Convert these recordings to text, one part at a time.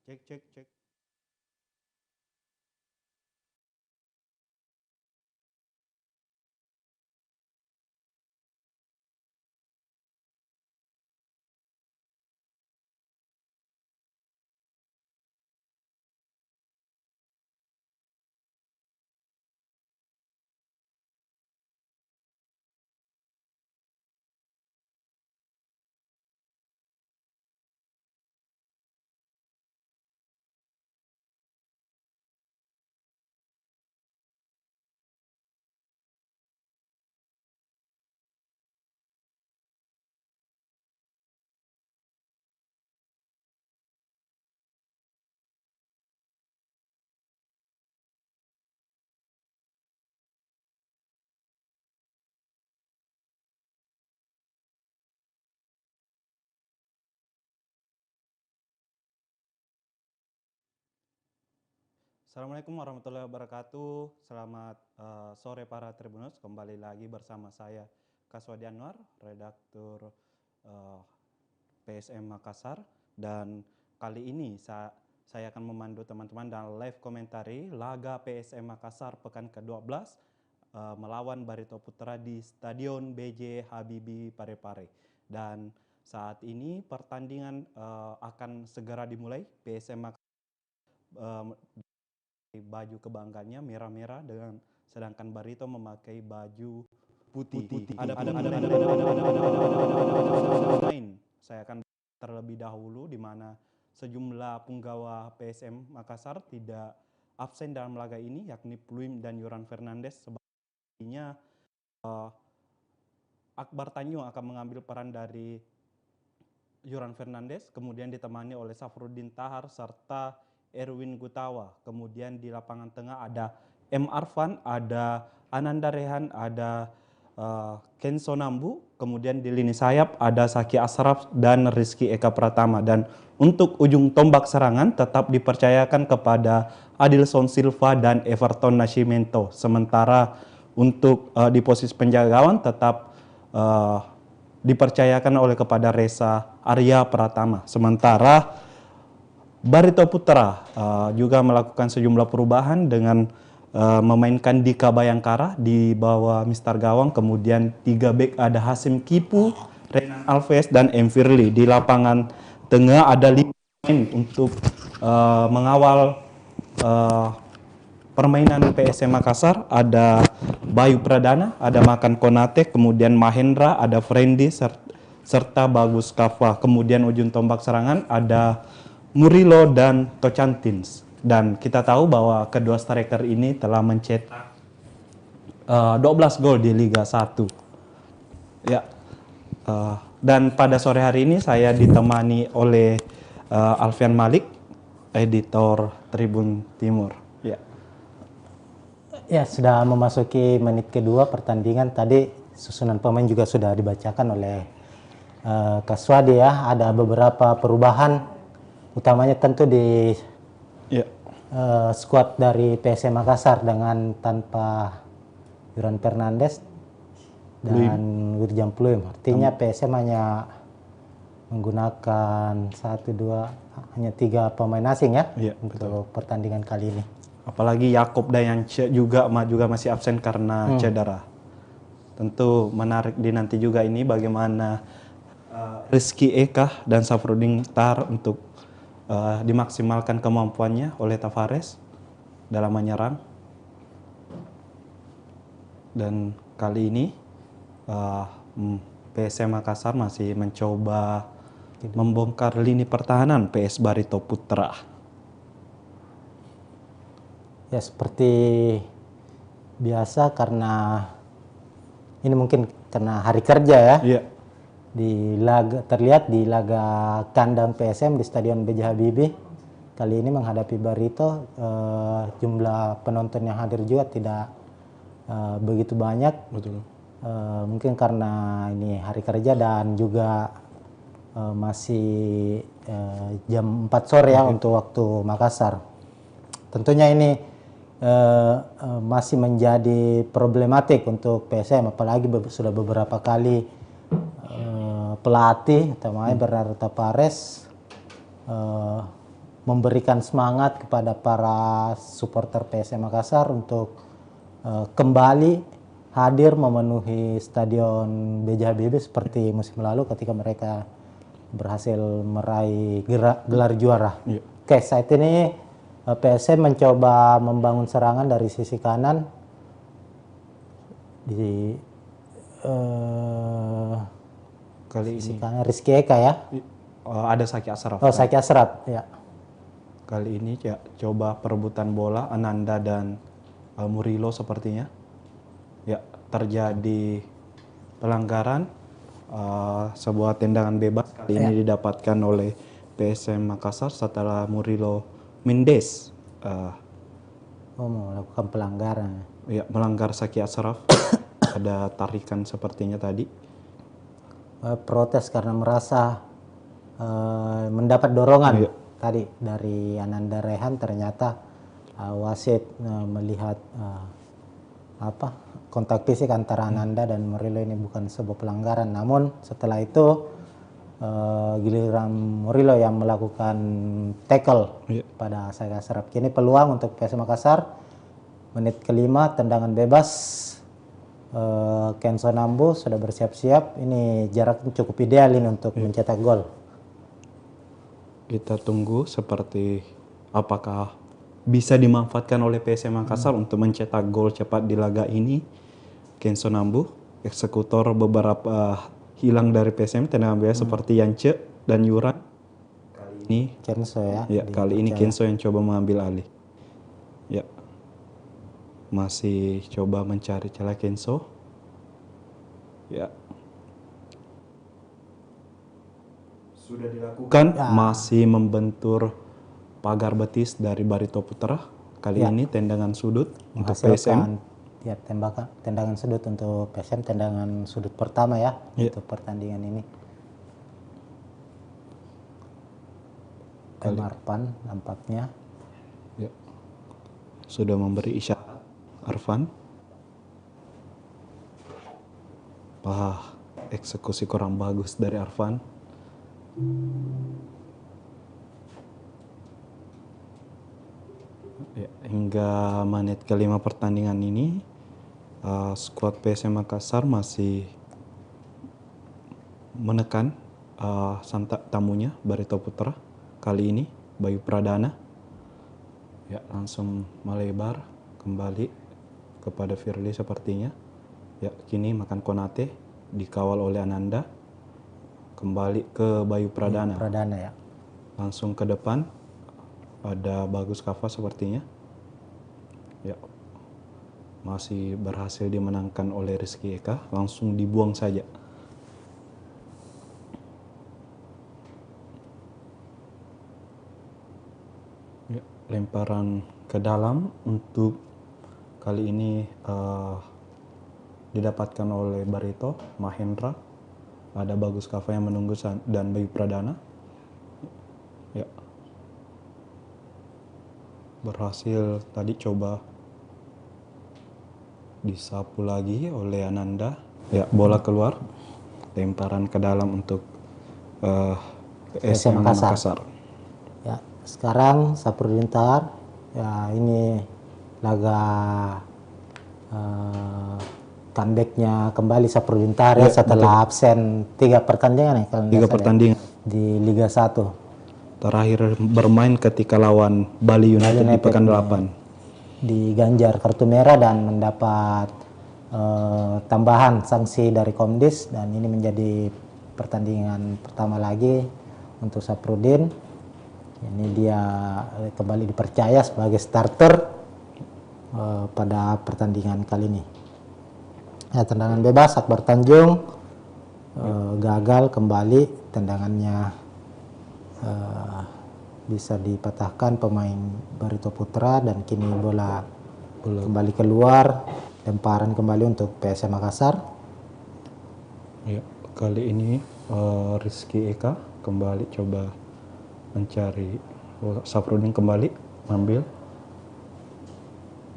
Cek, cek, cek. Assalamualaikum warahmatullahi wabarakatuh. Selamat sore para Tribuners. Kembali lagi bersama saya Kaswadi Anwar, redaktur PSM Makassar. Dan kali ini saya akan memandu teman-teman dalam live komentari laga PSM Makassar pekan ke-12 melawan Barito Putra di Stadion BJ Habibie Parepare. Dan saat ini pertandingan akan segera dimulai. PSM Makassar baju kebanggaannya merah-merah dengan sedangkan Barito memakai baju putih. Ada main. Saya akan terlebih dahulu di mana sejumlah punggawa PSM Makassar tidak absen dalam laga ini, yakni Pluim dan Yoran Fernandes. Sebaliknya Akbar Tanjung akan mengambil peran dari Yoran Fernandes, kemudian ditemani oleh Safruddin Tahar serta Erwin Gutawa. Kemudian di lapangan tengah ada M. Arfan, ada Ananda Rehan, ada Kenzo Nambu. Kemudian di lini sayap ada Saki Asraf dan Rizky Eka Pratama. Dan untuk ujung tombak serangan tetap dipercayakan kepada Adilson Silva dan Everton Nascimento. Sementara untuk di posisi penjaga gawang tetap dipercayakan oleh kepada Reza Arya Pratama. Sementara Barito Putra juga melakukan sejumlah perubahan dengan memainkan Dika Bayangkara di bawah Mister Gawang. Kemudian 3 bek ada Hasim Kipu, Renan Alves, dan M. Firly. Di lapangan tengah ada 5 pemain untuk mengawal permainan PSM Makassar. Ada Bayu Pradana, ada Makan Konate, kemudian Mahendra, ada Frendi, serta Bagus Kava. Kemudian ujung tombak serangan ada Murilo dan Tocantins. Dan kita tahu bahwa kedua striker ini telah mencetak 12 gol di Liga 1. Ya. Dan pada sore hari ini saya ditemani oleh Alfian Malik, editor Tribun Timur. Ya. Ya, sudah memasuki menit kedua pertandingan. Tadi susunan pemain juga sudah dibacakan oleh Kaswadi ya. Ada beberapa perubahan, utamanya tentu di skuad dari PSM Makassar dengan tanpa Yoran Fernandes dan Wirjan Pluim. Artinya PSM hanya menggunakan 3 pemain asing ya, untuk pertandingan kali ini. Apalagi Yakob Dayance juga masih absen karena cedera. Tentu menarik dinanti juga ini bagaimana Rizky Eka dan Safruddin Tahar untuk dimaksimalkan kemampuannya oleh Tavares dalam menyerang. Dan kali ini PSM Makassar masih mencoba membongkar lini pertahanan PS Barito Putra. Ya, seperti biasa karena ini mungkin karena hari kerja ya. Iya. Terlihat di laga kandang PSM di Stadion BJ Habibie kali ini menghadapi Barito, jumlah penonton yang hadir juga tidak begitu banyak. Betul. Mungkin karena ini hari kerja dan juga masih jam 4 sore ya untuk waktu Makassar. Tentunya ini masih menjadi problematik untuk PSM, apalagi sudah beberapa kali pelatih utamanya Bernardo Tavares memberikan semangat kepada para supporter PSM Makassar untuk kembali hadir memenuhi Stadion B.J. Habibie seperti musim lalu ketika mereka berhasil meraih gelar juara. Oke, saat ini PSM mencoba membangun serangan dari sisi kanan di Kali sisi ini kanan Rizky Eka ya. ada Saki Ashraf. Oh, Saki Ashraf ya. Kali ini ya coba perebutan bola Ananda dan Murilo sepertinya. Ya, terjadi pelanggaran, sebuah tendangan bebas kali ini didapatkan oleh PSM Makassar setelah Murilo Mendes melakukan pelanggaran. ya melanggar Saki Ashraf. Ada tarikan sepertinya tadi. Protes karena merasa mendapat dorongan tadi dari Ananda Rehan. Ternyata wasit melihat kontak fisik antara Ananda dan Murilo ini bukan sebuah pelanggaran. Namun setelah itu giliran Murilo yang melakukan tackle pada Saki Ashraf. Kini peluang untuk PSM Makassar menit kelima, tendangan bebas. Kenzo Nambu sudah bersiap-siap. Ini jarak cukup ideal ini untuk mencetak gol. Kita tunggu seperti apakah bisa dimanfaatkan oleh PSM Makassar untuk mencetak gol cepat di laga ini. Kenzo Nambu, eksekutor beberapa hilang dari PSM tendangan bebas seperti Yance dan Yuran. Kali ini Kenzo ya. Kali ini Kenzo yang coba mengambil alih. Ya. Masih coba mencari celah Kenzo. Ya. Sudah dilakukan, masih membentur pagar betis dari Barito Putra. Kali ini tendangan sudut untuk PSM. Ya, tendangan sudut untuk PSM, tendangan sudut pertama ya untuk pertandingan ini. Arfan nampaknya. Ya. Sudah memberi isyarat Arfan. Eksekusi kurang bagus dari Arfan. Ya, hingga menit kelima pertandingan ini, skuad PSM Makassar masih menekan tamunya Barito Putra. Kali ini Bayu Pradana. Ya, langsung melebar kembali kepada Firly sepertinya. Ya, kini makan Konate dikawal oleh Ananda. Kembali ke Bayu Pradana. Ya. Langsung ke depan ada Bagus Kava sepertinya. Ya. Masih berhasil dimenangkan oleh Rizky Eka, langsung dibuang saja. Ya, lemparan ke dalam untuk kali ini didapatkan oleh Barito Mahendra. Ada Bagus Kava yang menunggu dan Bayu Pradana. Ya. Berhasil tadi coba disapu lagi oleh Ananda. Ya, bola keluar. Lemparan ke dalam untuk PSM Makassar. Ya, sekarang Saprudin Tahar. Ya, ini laga comeback-nya kembali Saprudin Tahar ya, setelah absen 3 pertandingan ya kalau 3 pertandingan di Liga 1. Terakhir bermain ketika lawan Bali United di pekan 8. Diganjar kartu merah dan mendapat tambahan sanksi dari Komdis, dan ini menjadi pertandingan pertama lagi untuk Saprudin. Ini dia kembali dipercaya sebagai starter pada pertandingan kali ini. Ya, tendangan bebas Akbar Tanjung gagal kembali, tendangannya bisa dipatahkan pemain Barito Putra, dan kini bola kembali keluar, lemparan kembali untuk PSM Makassar. Ya, kali ini Rizky Eka kembali coba mencari Saprudin, kembali ambil,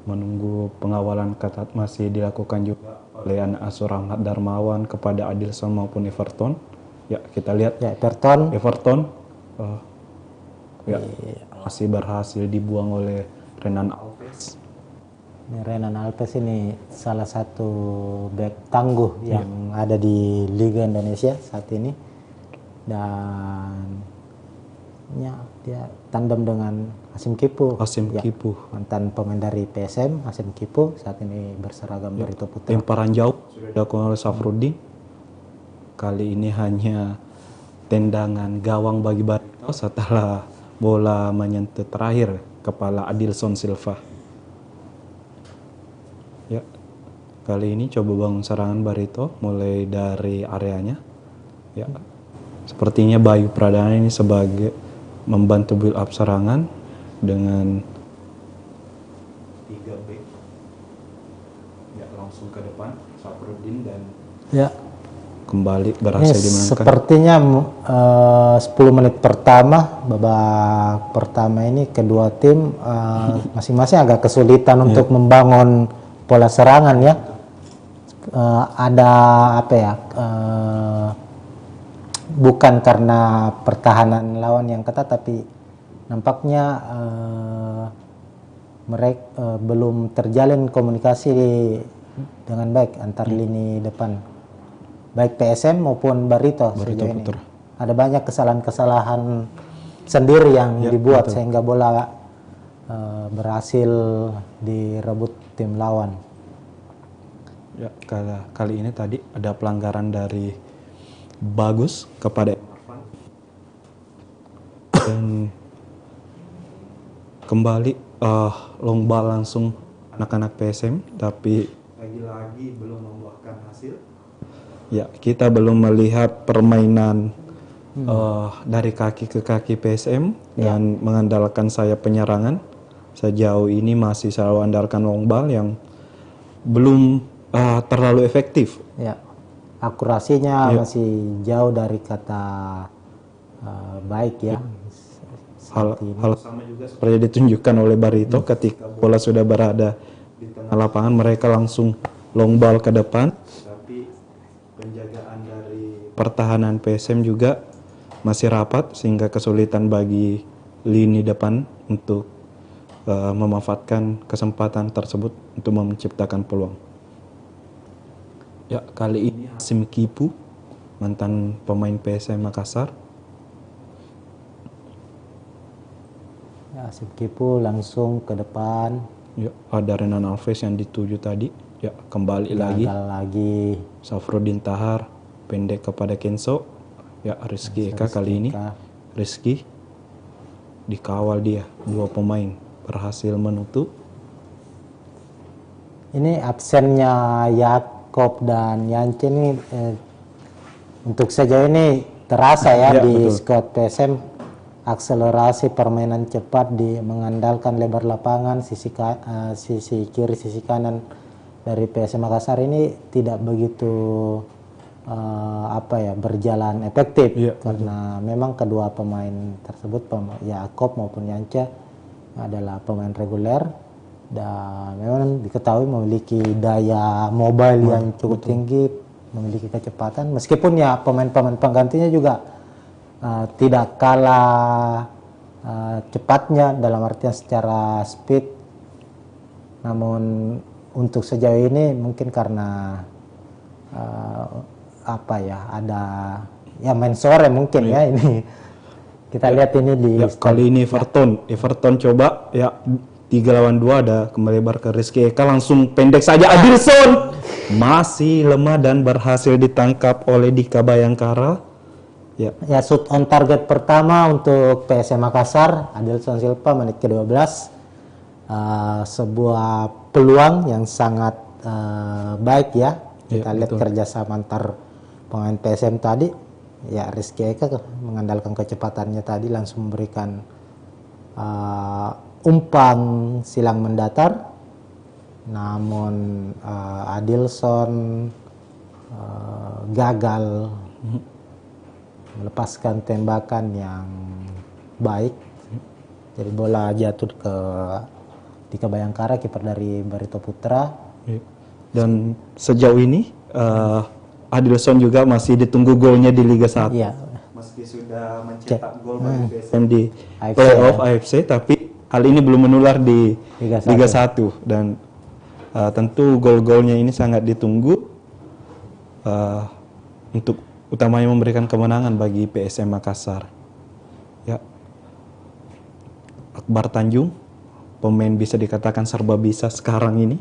menunggu pengawalan ketat masih dilakukan juga oleh anak asuh Rahmat Darmawan kepada Adilson maupun Everton. Ya, kita lihat ya, Everton. Ya. masih berhasil dibuang oleh Renan Alves. Renan Alves ini salah satu bek tangguh yang ada di Liga Indonesia saat ini, dan ya, dia tandem dengan Hasim Kipu. Kipu, mantan pemain dari PSM. Hasim Kipu saat ini berseragam Barito Putra. Lemparan jauh sudah dilakukan oleh Safruddin. Kali ini hanya tendangan gawang bagi Barito setelah bola menyentuh terakhir kepala Adilson Silva. Ya, kali ini coba bangun serangan Barito mulai dari areanya. Ya, sepertinya Bayu Pradana ini sebagai membantu build up serangan dengan 3 back. Ya, langsung ke depan Safruddin dan Ya, kembali ini berhasil dimenangkan. sepertinya 10 menit pertama, babak pertama ini kedua tim masing-masing agak kesulitan untuk membangun pola serangan ya. Ada apa ya? Bukan karena pertahanan lawan yang ketat, tapi nampaknya mereka belum terjalin komunikasi dengan baik antar lini depan, baik PSM maupun Barito sejauh ini. Ada banyak kesalahan-kesalahan sendiri yang dibuat sehingga bola berhasil direbut tim lawan. Ya, kali ini tadi ada pelanggaran dari Bagus kepada dan kembali long ball langsung anak-anak PSM, tapi lagi-lagi belum membuahkan hasil. Ya, kita belum melihat permainan dari kaki ke kaki PSM dan mengandalkan sayap penyerangan. Sejauh ini masih selalu andalkan long ball yang belum terlalu efektif. Ya, akurasinya masih jauh dari kata baik ya. Hal sama juga seperti ditunjukkan oleh Barito ketika bola sudah berada di tengah lapangan, mereka langsung long ball ke depan, tapi penjagaan dari pertahanan PSM juga masih rapat sehingga kesulitan bagi lini depan untuk memanfaatkan kesempatan tersebut untuk menciptakan peluang. Ya, kali ini Hasim Kipu, mantan pemain PSM Makassar. Ya, Hasim Kipu langsung ke depan. Ya, ada Renan Alves yang dituju tadi. Ya, kembali lagi. Safruddin Tahar pendek kepada Kenso. Ya, Rizky Eka kali ini. Rizky dikawal dia, 2 pemain berhasil menutup. Ini absennya Yakob dan Yance ini untuk sejauh ini terasa ya di skuad PSM. Akselerasi permainan cepat mengandalkan lebar lapangan, sisi kiri, sisi kanan dari PSM Makassar ini tidak begitu berjalan efektif karena memang kedua pemain tersebut, Yakob maupun Yance, adalah pemain reguler dan memang diketahui memiliki daya mobile yang cukup tinggi, memiliki kecepatan, meskipun ya pemain-pemain penggantinya juga tidak kalah cepatnya dalam artian secara speed. Namun untuk sejauh ini mungkin karena ada main sore mungkin ya ini. Kita lihat ini di kali ini Everton coba 3 lawan 2, ada kembali lebar ke Rizky Eka, langsung pendek saja Adilson masih lemah dan berhasil ditangkap oleh Dika Bayangkara. Ya, shoot on target pertama untuk PSM Makassar, Adilson Silva menit ke-12. Sebuah peluang yang sangat baik ya. Kita lihat kerjasama antar pemain PSM tadi. Ya, Rizky Eka mengandalkan kecepatannya tadi langsung memberikan umpan silang mendatar. Namun Adilson gagal melepaskan tembakan yang baik. Jadi bola jatuh ke Dika Bayangkara, kiper dari Barito Putra. Dan sejauh ini Adilson juga masih ditunggu golnya di Liga 1. Iya, meski sudah mencetak gol bagi PSM di AFC, playoff AFC, tapi hal ini belum menular di Liga 1 dan tentu gol-golnya ini sangat ditunggu untuk utamanya memberikan kemenangan bagi PSM Makassar. Ya, Akbar Tanjung, pemain bisa dikatakan serba bisa sekarang ini,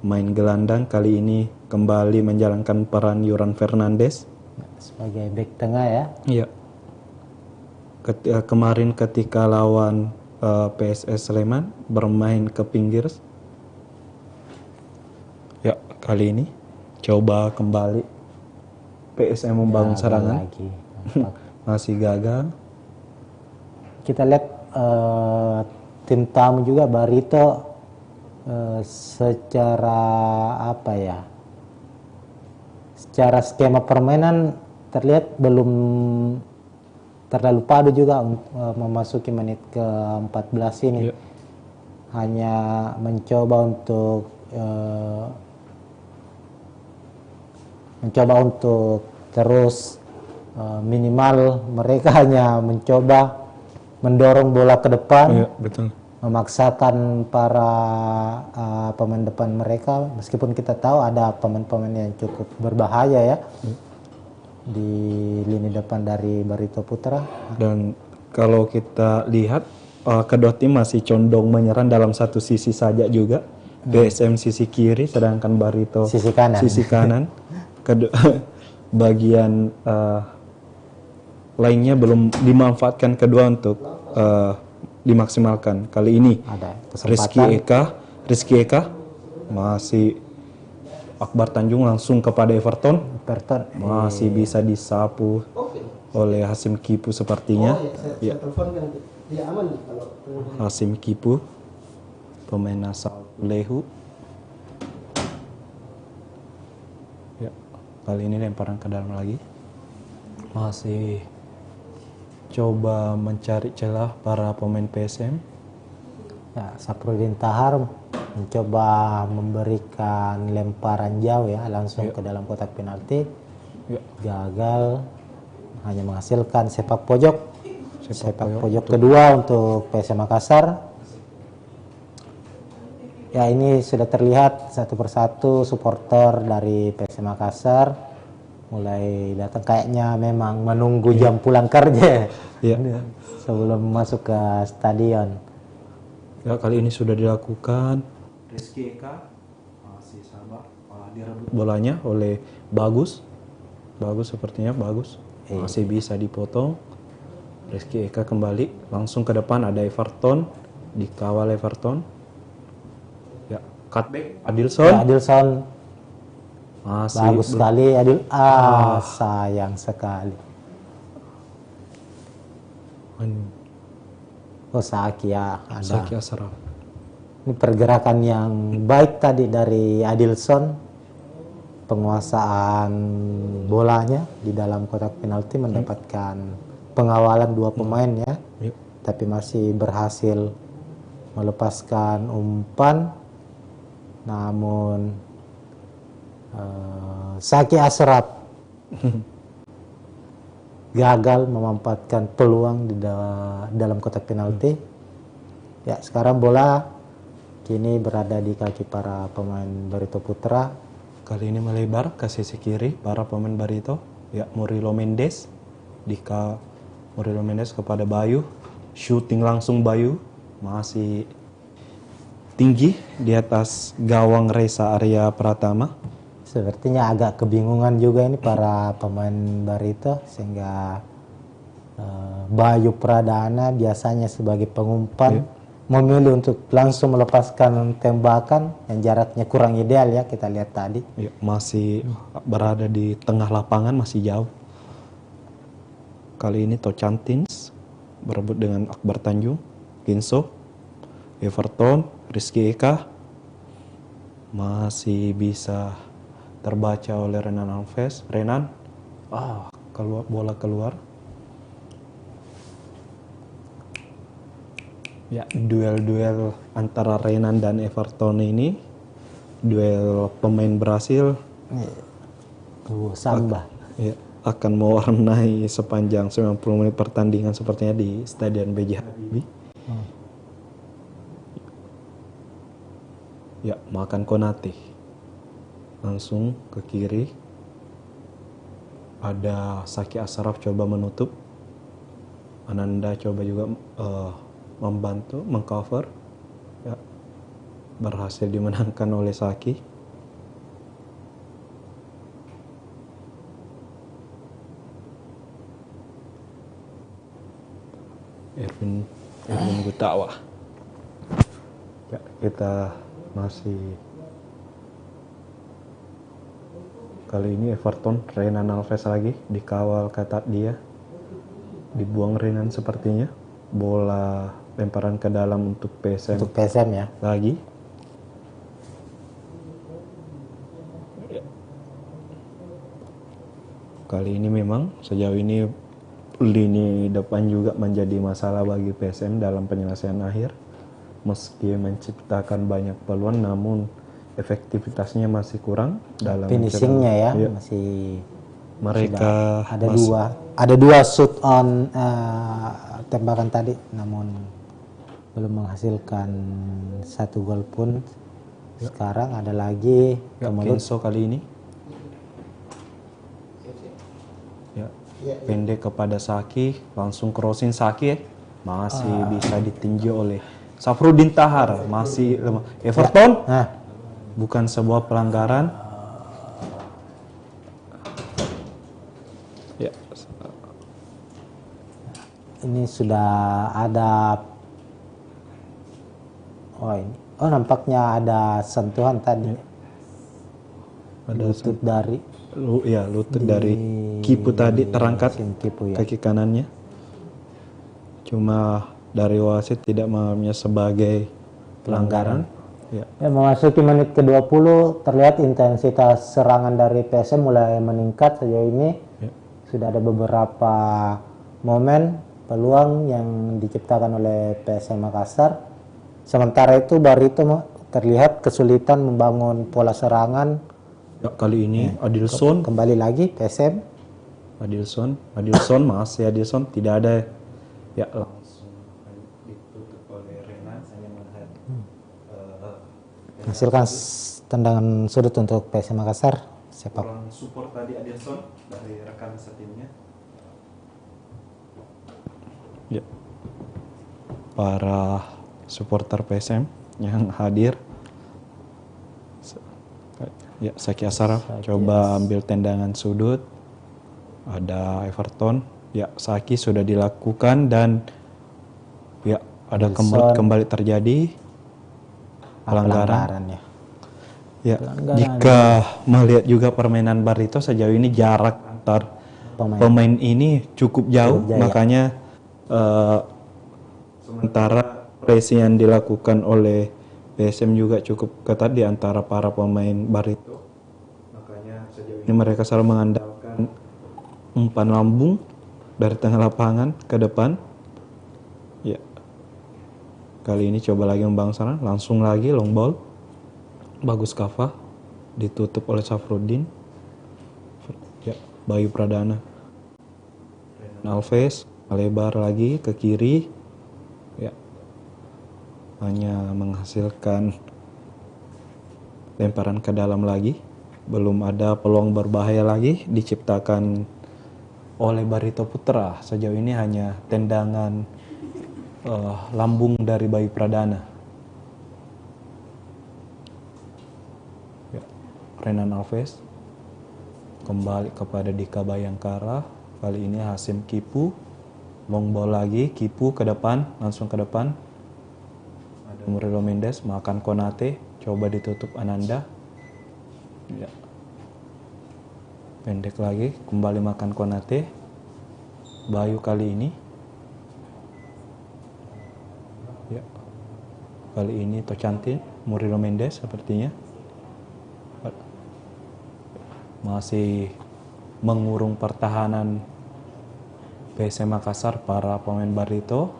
main gelandang, kali ini kembali menjalankan peran Yuran Fernandes sebagai bek tengah ya. Iya. Kemarin ketika lawan PSS Sleman bermain ke pinggir. Ya, kali ini coba kembali PSM membangun serangan. Masih gagal. Kita lihat tim tamu juga Barito secara apa ya? Secara skema permainan terlihat belum terlalu padu juga memasuki menit ke-14 ini. Yeah. Hanya mencoba untuk terus minimal mereka hanya mencoba mendorong bola ke depan. Yeah, betul. Memaksakan para pemain depan mereka, meskipun kita tahu ada pemain-pemain yang cukup berbahaya ya di lini depan dari Barito Putra. Dan kalau kita lihat kedua tim masih condong menyerang dalam satu sisi saja juga. PSM sisi kiri, sedangkan Barito sisi kanan. Bagian lainnya belum dimanfaatkan kedua untuk dimaksimalkan. Kali ini ada Rizky Eka masih Akbar Tanjung langsung kepada Everton masih bisa disapu oleh Hasim Kipu sepertinya. Ya. Hasim Kipu, pemain asal Lehu. Ya, kali ini lemparan ke dalam lagi. Masih coba mencari celah para pemain PSM. Ya, Safruddin Tahar mencoba memberikan lemparan jauh ya langsung ke dalam kotak penalti. Gagal, hanya menghasilkan sepak pojok kedua untuk PSM Makassar. Ya, ini sudah terlihat satu persatu supporter dari PSM Makassar mulai datang, kayaknya memang menunggu jam pulang kerja sebelum masuk ke stadion. Ya, kali ini sudah dilakukan. Rizky Eka masih sabar, direbut bolanya oleh Bagus sepertinya masih bisa dipotong. Rizky Eka kembali langsung ke depan, ada Everton, dikawal Everton. Ya, cutback Adilson masih bagus sekali sayang sekali. Saki Asraf. Ini pergerakan yang baik tadi dari Adilson, penguasaan bolanya di dalam kotak penalti, mendapatkan pengawalan dua pemain ya, tapi masih berhasil melepaskan umpan. Namun Saki Asraf gagal memanfaatkan peluang di dalam kotak penalti. Ya, sekarang bola kini berada di kaki para pemain Barito Putra. Kali ini melebar ke sisi kiri para pemain Barito. Ya, Murilo Mendes kepada Bayu. Shooting langsung Bayu, masih tinggi di atas gawang Reza Arya Pratama. Sepertinya agak kebingungan juga ini para pemain Barito, sehingga Bayu Pradana biasanya sebagai pengumpan memilih untuk langsung melepaskan tembakan yang jaraknya kurang ideal ya, kita lihat tadi. Ya, masih berada di tengah lapangan, masih jauh. Kali ini Tocantins berebut dengan Akbar Tanjung, Ginso, Everton, Rizky Eka masih bisa terbaca oleh Renan Alves. Bola keluar. Ya, duel antara Renan dan Everton ini, duel pemain Brasil. Samba. Ya, akan mewarnai sepanjang 90 menit pertandingan sepertinya di Stadion B.J. Habibie. Ya, makan Konate. Langsung ke kiri. Ada Saki Ashraf coba menutup. Ananda coba juga membantu, mengcover. Ya, berhasil dimenangkan oleh Saki. Erwin Gutawa. Ya, kita masih kali ini Everton, Renan Alves lagi dikawal ketat dia, dibuang Renan sepertinya, bola lemparan ke dalam untuk PSM. Untuk PSM ya. Lagi. Kali ini memang sejauh ini lini depan juga menjadi masalah bagi PSM dalam penyelesaian akhir. Meski menciptakan banyak peluang, namun efektivitasnya masih kurang dalam Finishingnya ya, iya. masih Mereka ada dua shoot on tembakan tadi, namun belum menghasilkan satu gol pun. Sekarang ada lagi Kenso kali ini. Ya, pendek kepada Saki, langsung crossing Saki, masih bisa ditinjau oleh Safruddin Tahar, masih lemah. Everton, bukan sebuah pelanggaran. Ya. Ini sudah ada, nampaknya ada sentuhan tadi. Ada lutut dari lutut dari Kipu tadi terangkat Kipu, ya. kaki kanannya. Cuma dari wasit tidak menganggapnya sebagai pelanggaran. Ya. Memasuki menit ke-20 terlihat intensitas serangan dari PSM mulai meningkat sejauh ini. Ya. Sudah ada beberapa momen peluang yang diciptakan oleh PSM Makassar. Sementara itu Barito terlihat kesulitan membangun pola serangan. Ya, kali ini Adilson Kembali lagi PSM. Adilson masih Adilson, tidak ada ya langsung ditutup oleh Renan, hanya Hasilkan tendangan sudut untuk PSM Makassar. Sepak kurang support tadi Adilson dari rekan setimnya. Ya, para supporter PSM yang hadir. Ya, Saki Ashraf coba ambil tendangan sudut. Ada Everton. Ya, Saki sudah dilakukan dan ya ada kembali terjadi pelanggaran. Ya, jika melihat juga permainan Barito sejauh ini jarak antar pemain ini cukup jauh, makanya sementara presi yang dilakukan oleh PSM juga cukup ketat di antara para pemain Barito. Makanya sejauh ini mereka selalu mengandalkan umpan lambung dari tengah lapangan ke depan. Ya. Kali ini coba lagi membangun serangan, langsung lagi long ball. Bagus Kava, ditutup oleh Safruddin. Ya, Bayu Pradana. Alves lebar lagi ke kiri. Ya. Hanya menghasilkan lemparan ke dalam lagi. Belum ada peluang berbahaya lagi diciptakan oleh Barito Putra. Sejauh ini hanya tendangan lambung dari Bayu Pradana. Ya. Renan Alves kembali kepada Dika Bayangkara. Kali ini Hasim Kipu, long ball lagi, Kipu ke depan, langsung ke depan. Ada Murilo Mendes makan Konate, coba ditutup Ananda. Ya. Pendek lagi, kembali makan Konate. Bayu kali ini. Ya. Kali ini Tocantin, Murilo Mendes sepertinya. Masih mengurung pertahanan PSM Makassar para pemain Barito.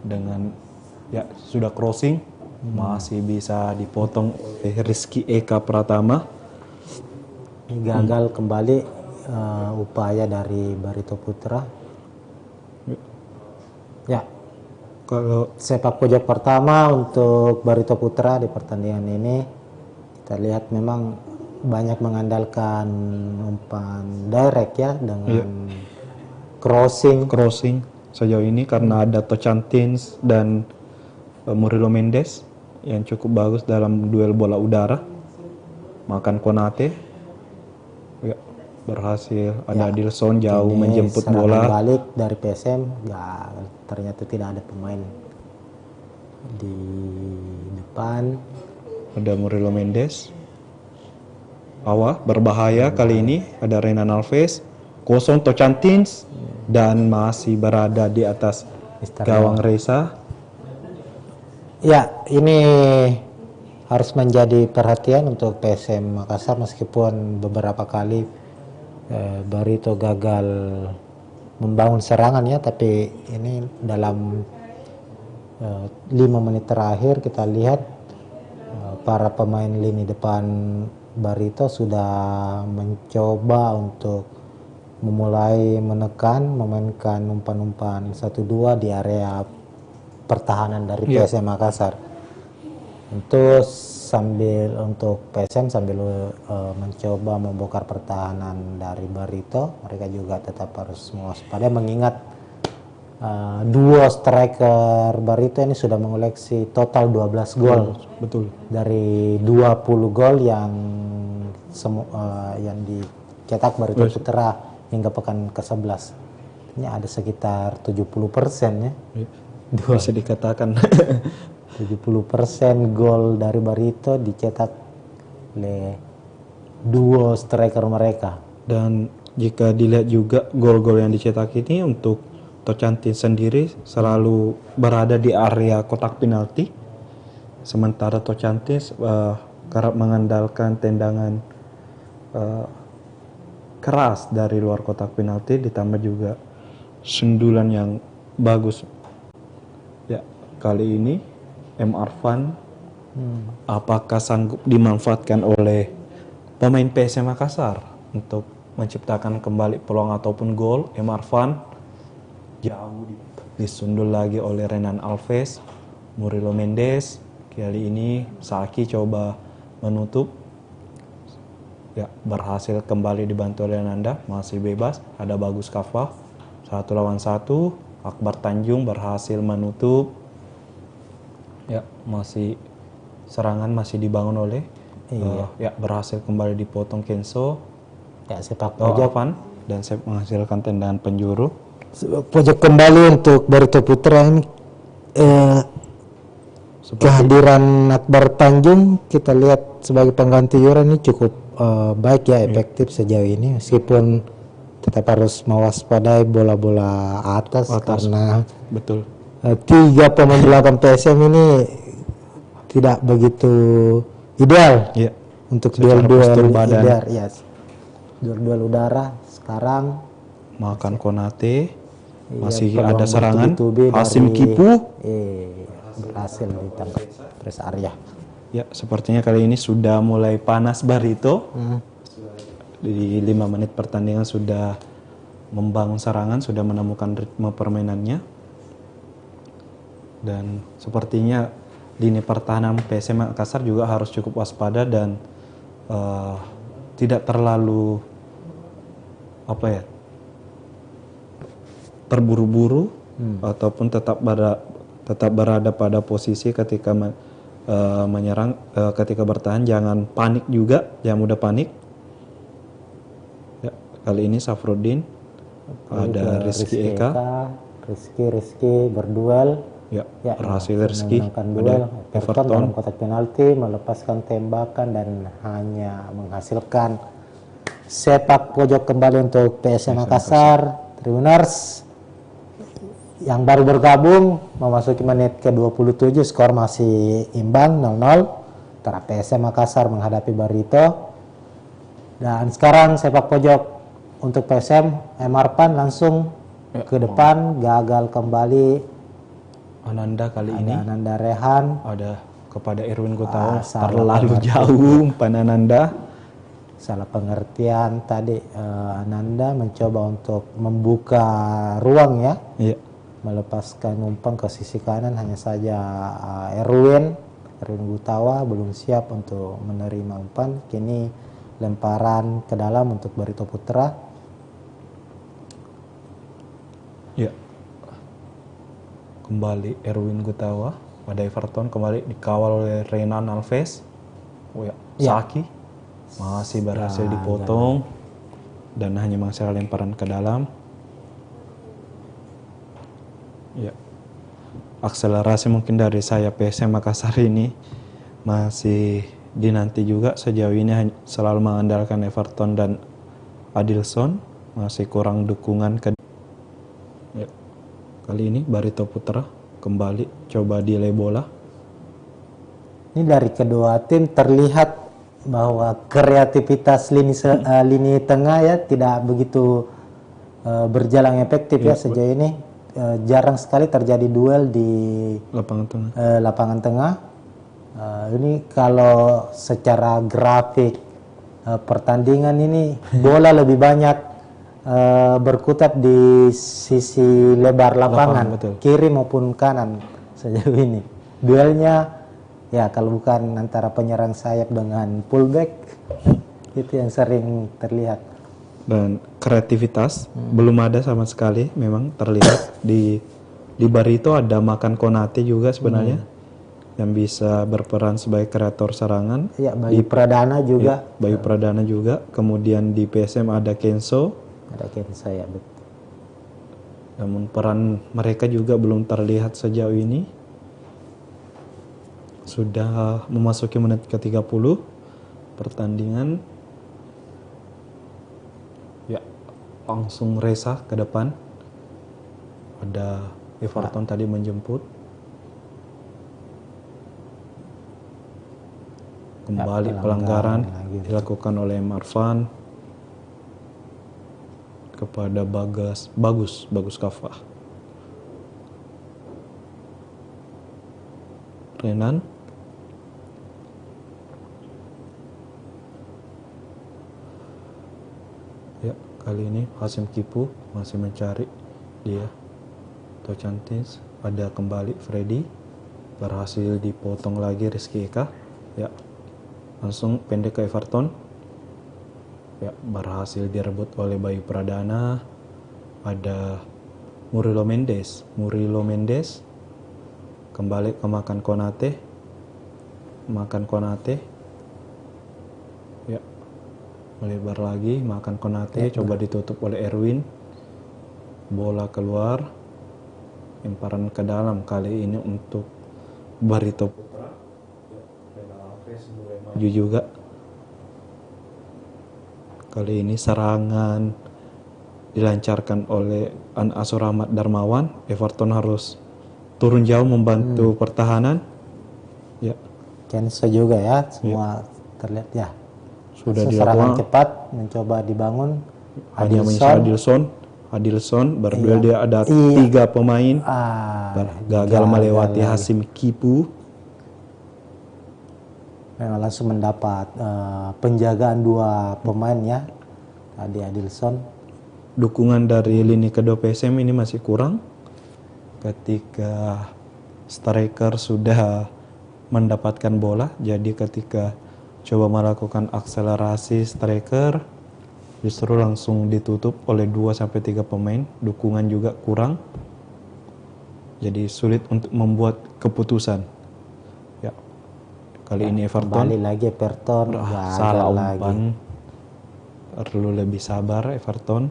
Dengan ya sudah crossing, masih bisa dipotong oleh Rizky Eka Pratama. Gagal kembali upaya dari Barito Putra. Ya, Kalau sepak pojok pertama untuk Barito Putra di pertandingan ini kita lihat memang banyak mengandalkan umpan direct ya dengan crossing. sejauh ini karena ada Tocantins dan Murilo Mendes yang cukup bagus dalam duel bola udara. Makan Konate ya, berhasil. Ada Dilson jauh Ini menjemput serangan bola. balik dari PSM, ya ternyata tidak ada pemain di depan. Ada Murilo Mendes. Berbahaya kali ini. Ada Renan Alves. Kosong Tocantins. Dan masih berada di atas gawang Reza. Ya, ini harus menjadi perhatian untuk PSM Makassar meskipun beberapa kali Barito gagal membangun serangan ya, tapi ini dalam 5 menit terakhir kita lihat para pemain lini depan Barito sudah mencoba untuk memulai memainkan umpan-umpan 1-2 di area pertahanan dari PSM Makassar. Untuk PSM sambil mencoba membongkar pertahanan dari Barito, mereka juga tetap harus mewaspadai mengingat duo striker Barito ini sudah mengoleksi total 12 gol. Betul. Dari 20 gol yang dicetak Barito Putra hingga pekan ke-11. Ini ada sekitar 70% ya. Bisa dikatakan 70% gol dari Barito dicetak oleh duo striker mereka. Dan jika dilihat juga gol-gol yang dicetak ini untuk Tocantins sendiri selalu berada di area kotak penalti. Sementara Tocantins kerap mengandalkan tendangan keras dari luar kotak penalti, ditambah juga sundulan yang bagus. Ya, kali ini Arfan apakah sanggup dimanfaatkan oleh pemain PSM Makassar untuk menciptakan kembali peluang ataupun gol? Arfan jauh disundul lagi oleh Renan Alves. Murilo Mendes kali ini Saki coba menutup, ya berhasil kembali dibantu oleh Nanda, masih bebas. Ada Bagus Kafah 1 lawan 1. Akbar Tanjung berhasil menutup. Ya, serangan masih dibangun oleh berhasil kembali dipotong Kenso. Ya, sepak pojok dan saya menghasilkan tendangan penjuru. Sepak pojok kembali untuk Barito Putra ini. Kehadiran Akbar Tanjung kita lihat sebagai pengganti Yuran ini cukup baik ya, efektif sejauh ini, meskipun tetap harus mewaspadai bola-bola atas karena betul 3 pemain belakang PSM ini tidak begitu ideal untuk duel-duel udara. Duel-duel udara sekarang. Makan Konate, masih ada serangan. Hasim Kipu berhasil ditangkap press area. Ya, sepertinya kali ini sudah mulai panas Barito. Di 5 menit pertandingan sudah membangun serangan, sudah menemukan ritme permainannya. Dan sepertinya lini pertahanan PSM Makassar juga harus cukup waspada dan tidak terlalu terburu-buru ataupun tetap berada pada posisi ketika menyerang, ketika bertahan jangan panik juga, jangan mudah panik. Ya, kali ini Safruddin, ada Rizky Eka. Rizky berduel. Ya, berhasil Rizky. Duel Everton dalam kotak penalti, melepaskan tembakan dan hanya menghasilkan sepak pojok kembali untuk PSM Makassar. Tribuners yang baru bergabung memasuki menit ke-27, skor masih imbang 0-0 antara PSM Makassar menghadapi Barito. Dan sekarang sepak pojok untuk PSM, Arfan langsung ke depan, gagal kembali. Ananda kali ini. Ananda Rehan. Ada kepada Erwin Gutawa, terlalu jauh umpan Ananda. salah pengertian tadi. Ananda mencoba untuk membuka ruang ya, Iya. melepaskan umpan ke sisi kanan, hanya saja Erwin Gutawa belum siap untuk menerima umpan. Kini lemparan ke dalam untuk Barito Putra. Ya. Kembali Erwin Gutawa pada Everton, kembali dikawal oleh Renan Alves. Oh ya, Ya. Saki masih berhasil dipotong dan hanya menghasilkan lemparan ke dalam. Ya. Akselerasi mungkin dari sayap PSM Makassar ini masih dinanti juga. Sejauh ini selalu mengandalkan Everton dan Adilson, masih kurang dukungan ke. Ya. Kali ini Barito Putra kembali coba delay bola. Ini dari kedua tim terlihat bahwa kreativitas lini tengah ya tidak begitu berjalan efektif ya sejauh ini. Jarang sekali terjadi duel di lapangan tengah. Ini kalau secara grafik pertandingan ini bola lebih banyak berkutat di sisi lebar lapangan, kiri maupun kanan sejauh ini. Duelnya ya kalau bukan antara penyerang sayap dengan fullback, itu yang sering terlihat. Dan kreativitas belum ada sama sekali, memang terlihat di Barito. Ada Makan Konate juga sebenarnya yang bisa berperan sebagai kreator serangan. Ya, Bayu Pradana juga. Ya, Bayu Pradana juga. Kemudian di PSM ada Kenzo. Ada Kenzo ya, betul. Namun peran mereka juga belum terlihat sejauh ini. Sudah memasuki menit ke-30 pertandingan. Ya, langsung Reza ke depan. Ada Everton tadi menjemput. Kembali pelanggaran dilakukan oleh Marvan kepada Bagus Kaffa. Renan. Ya, kali ini Hasim Kipu masih mencari dia. Tocantis, ada kembali Freddy, berhasil dipotong lagi Rizky Eka. Ya, langsung pendek ke Everton. Ya, berhasil direbut oleh Bayu Pradana. Ada Murilo Mendes kembali ke Makan Konate. Ya, melebar lagi Makan Konate, coba ditutup oleh Erwin. Bola keluar, lemparan ke dalam kali ini untuk Barito Putra. Maju juga. Kali ini serangan dilancarkan oleh Asur Ahmad Darmawan. Everton harus turun jauh membantu pertahanan. Ya. Kenzo juga ya, semua terlihat ya. Sudah serangan cepat mencoba dibangun. Hanya Adilson berduel dia ada 3 pemain. Gagal melewati Hasim Kipu. Memang langsung mendapat penjagaan 2 pemain ya. Tadi Adilson. Dukungan dari lini kedua PSM ini masih kurang. Ketika striker sudah mendapatkan bola, jadi ketika coba melakukan akselerasi striker justru langsung ditutup oleh 2-3 pemain. Dukungan juga kurang, jadi sulit untuk membuat keputusan. Ya, kali ini Everton kembali lagi Everton salah umpan, perlu lebih sabar Everton.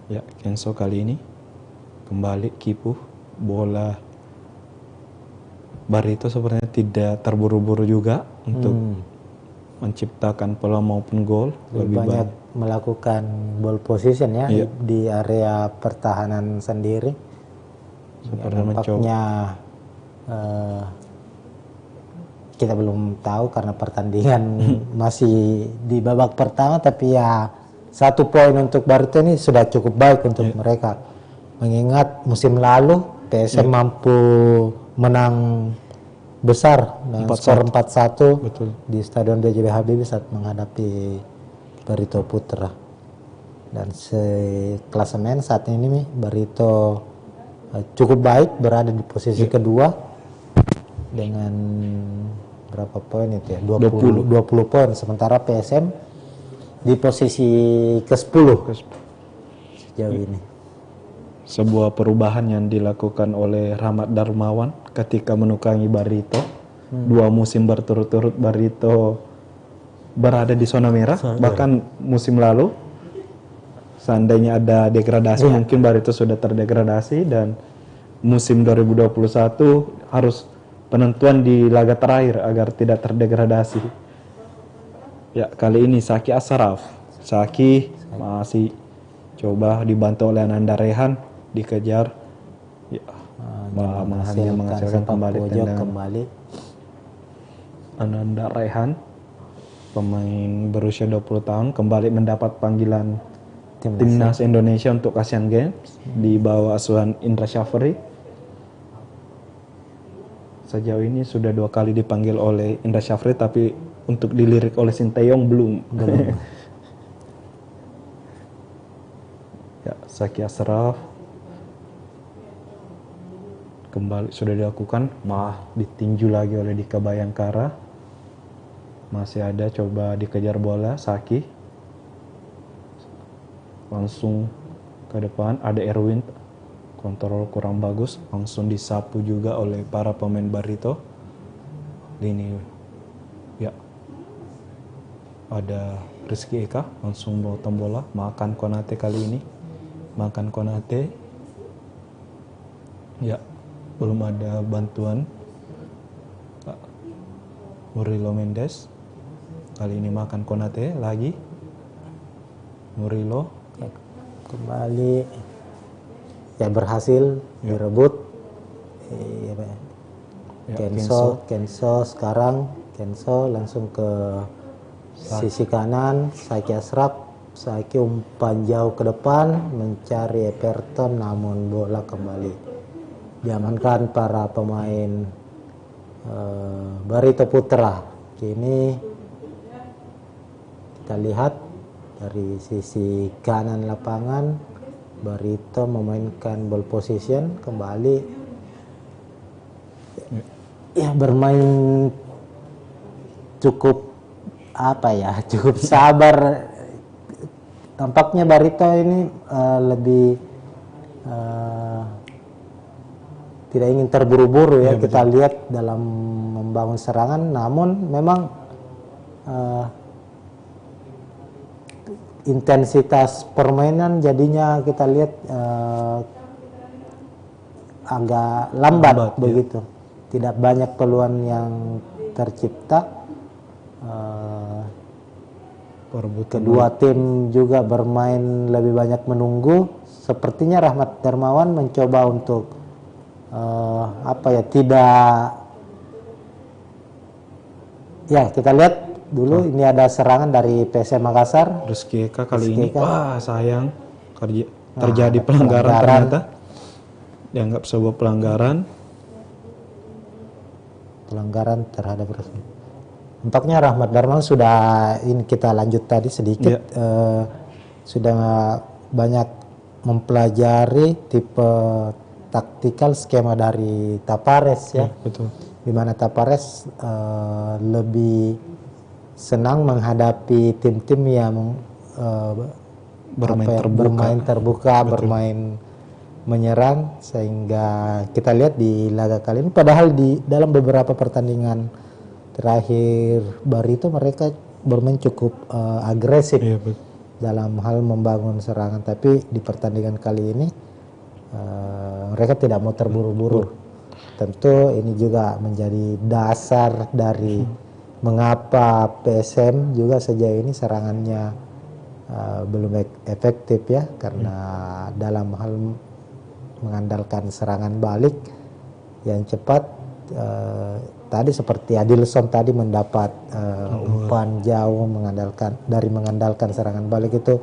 Ya, Kenzo kali ini kembali Kipu, bola Barito sebenarnya tidak terburu-buru juga untuk menciptakan peluang maupun gol. Lebih banyak melakukan ball position ya di area pertahanan sendiri. Nampaknya kita belum tahu karena pertandingan masih di babak pertama, tapi ya 1 poin untuk Barito ini sudah cukup baik untuk mereka. Mengingat musim lalu PSM mampu menang besar dengan 4-1. skor 4-1 Betul. di Stadion B.J. Habibie saat menghadapi Barito Putra. Dan klasemen saat ini Barito cukup baik, berada di posisi kedua dengan berapa poin itu ya? 20 poin, sementara PSM di posisi ke-10 sejauh ini. Sebuah perubahan yang dilakukan oleh Rahmat Darmawan ketika menukangi Barito. 2 musim berturut-turut Barito berada di zona merah. Bahkan musim lalu seandainya ada degradasi mungkin Barito sudah terdegradasi, dan musim 2021 harus penentuan di laga terakhir agar tidak terdegradasi. Ya, kali ini Zaki Ashraf. Zaki masih coba dibantu oleh Ananda Rehan, dikejar. Ya, menghasilkan kembali tendangan. Kembali. Ananda Rehan, pemain berusia 20 tahun, kembali mendapat panggilan Timnas Indonesia untuk Asian Games di bawah asuhan Indra Syafri. Sejauh ini sudah 2 kali dipanggil oleh Indra Syafri, tapi untuk dilirik oleh Sinteyong belum. Ya, Zaki Ashraf kembali sudah dilakukan, ditinju lagi oleh Dika Bayangkara. Masih ada coba dikejar bola, Zaki langsung ke depan, ada Erwin, kontrol kurang bagus, langsung disapu juga oleh para pemain Barito. Ini ya, ada Rizky Eka langsung potong bola, makan Konate kali ini, makan Konate. Ya, belum ada bantuan Murilo Mendes, kali ini makan Konate lagi. Murilo kembali ya, berhasil direbut. Kenso sekarang langsung ke sisi kanan. Zaki Ashraf, Zaki umpan jauh ke depan mencari Everton, namun bola kembali diamankan para pemain Barito Putra. Kini kita lihat dari sisi kanan lapangan, Barito memainkan ball position kembali. Ya, bermain cukup cukup sabar. Tampaknya Barito ini lebih tidak ingin terburu-buru ya, kita lihat dalam membangun serangan, namun memang intensitas permainan jadinya kita lihat agak lambat begitu. Tidak banyak peluang yang tercipta. Kedua tim juga bermain lebih banyak menunggu. Sepertinya Rahmat Darmawan mencoba untuk kita lihat dulu. Ini ada serangan dari PSM Makassar. Rizky Eka kali ini, sayang terjadi pelanggaran ternyata. Dianggap sebuah pelanggaran terhadap Rizky. Tampaknya Rahmat Darmawan sudah, ini kita lanjut tadi sedikit, sudah banyak mempelajari tipe taktikal skema dari Tapares ya. Betul. Di mana Tapares lebih senang menghadapi tim-tim yang bermain terbuka, bermain menyerang, sehingga kita lihat di laga kali ini, padahal di dalam beberapa pertandingan terakhir Barito mereka bermain cukup agresif dalam hal membangun serangan, tapi di pertandingan kali ini mereka tidak mau terburu-buru. Tentu ini juga menjadi dasar dari mengapa PSM juga sejauh ini serangannya belum efektif ya, karena dalam hal mengandalkan serangan balik yang cepat. Tadi seperti Adilson tadi mendapat umpan jauh mengandalkan serangan balik, itu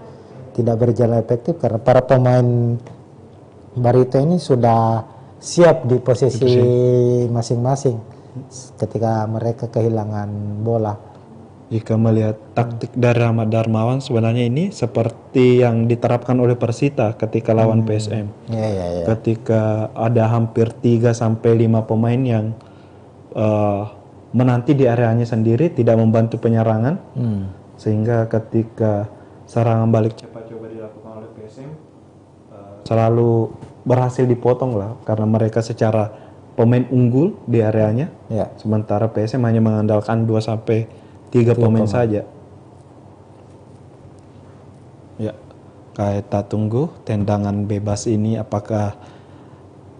tidak berjalan efektif karena para pemain Barito ini sudah siap di posisi masing-masing. ketika mereka kehilangan bola. Jika melihat taktik dari Ahmad Darmawan, sebenarnya ini seperti yang diterapkan oleh Persita ketika lawan PSM. Ya. Ketika ada hampir 3 sampai 5 pemain yang menanti di areanya sendiri, tidak membantu penyerangan, sehingga ketika serangan balik cepat coba dilakukan oleh PSM, selalu berhasil dipotong lah, karena mereka secara pemain unggul di areanya, sementara PSM hanya mengandalkan 2 sampai 3 pemain saja. Ya, kita tunggu tendangan bebas ini apakah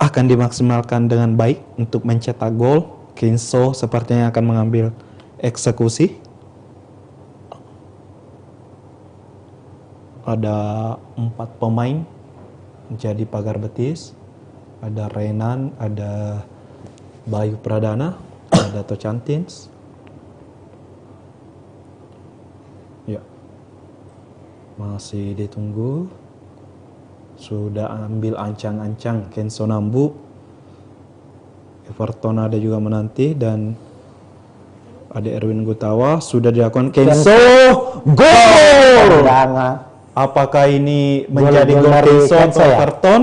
akan dimaksimalkan dengan baik untuk mencetak gol. Kenzo sepertinya akan mengambil eksekusi. Ada 4 pemain menjadi pagar betis. Ada Renan, ada Bayu Pradana, ada Tocantins. Ya, masih ditunggu. Sudah ambil ancang-ancang Kenzo Nambu. Everton ada juga menanti, dan ada Erwin Gutawa. Sudah dilakukan Kenzo, gol! Apakah ini menjadi gol Kenzo atau Everton?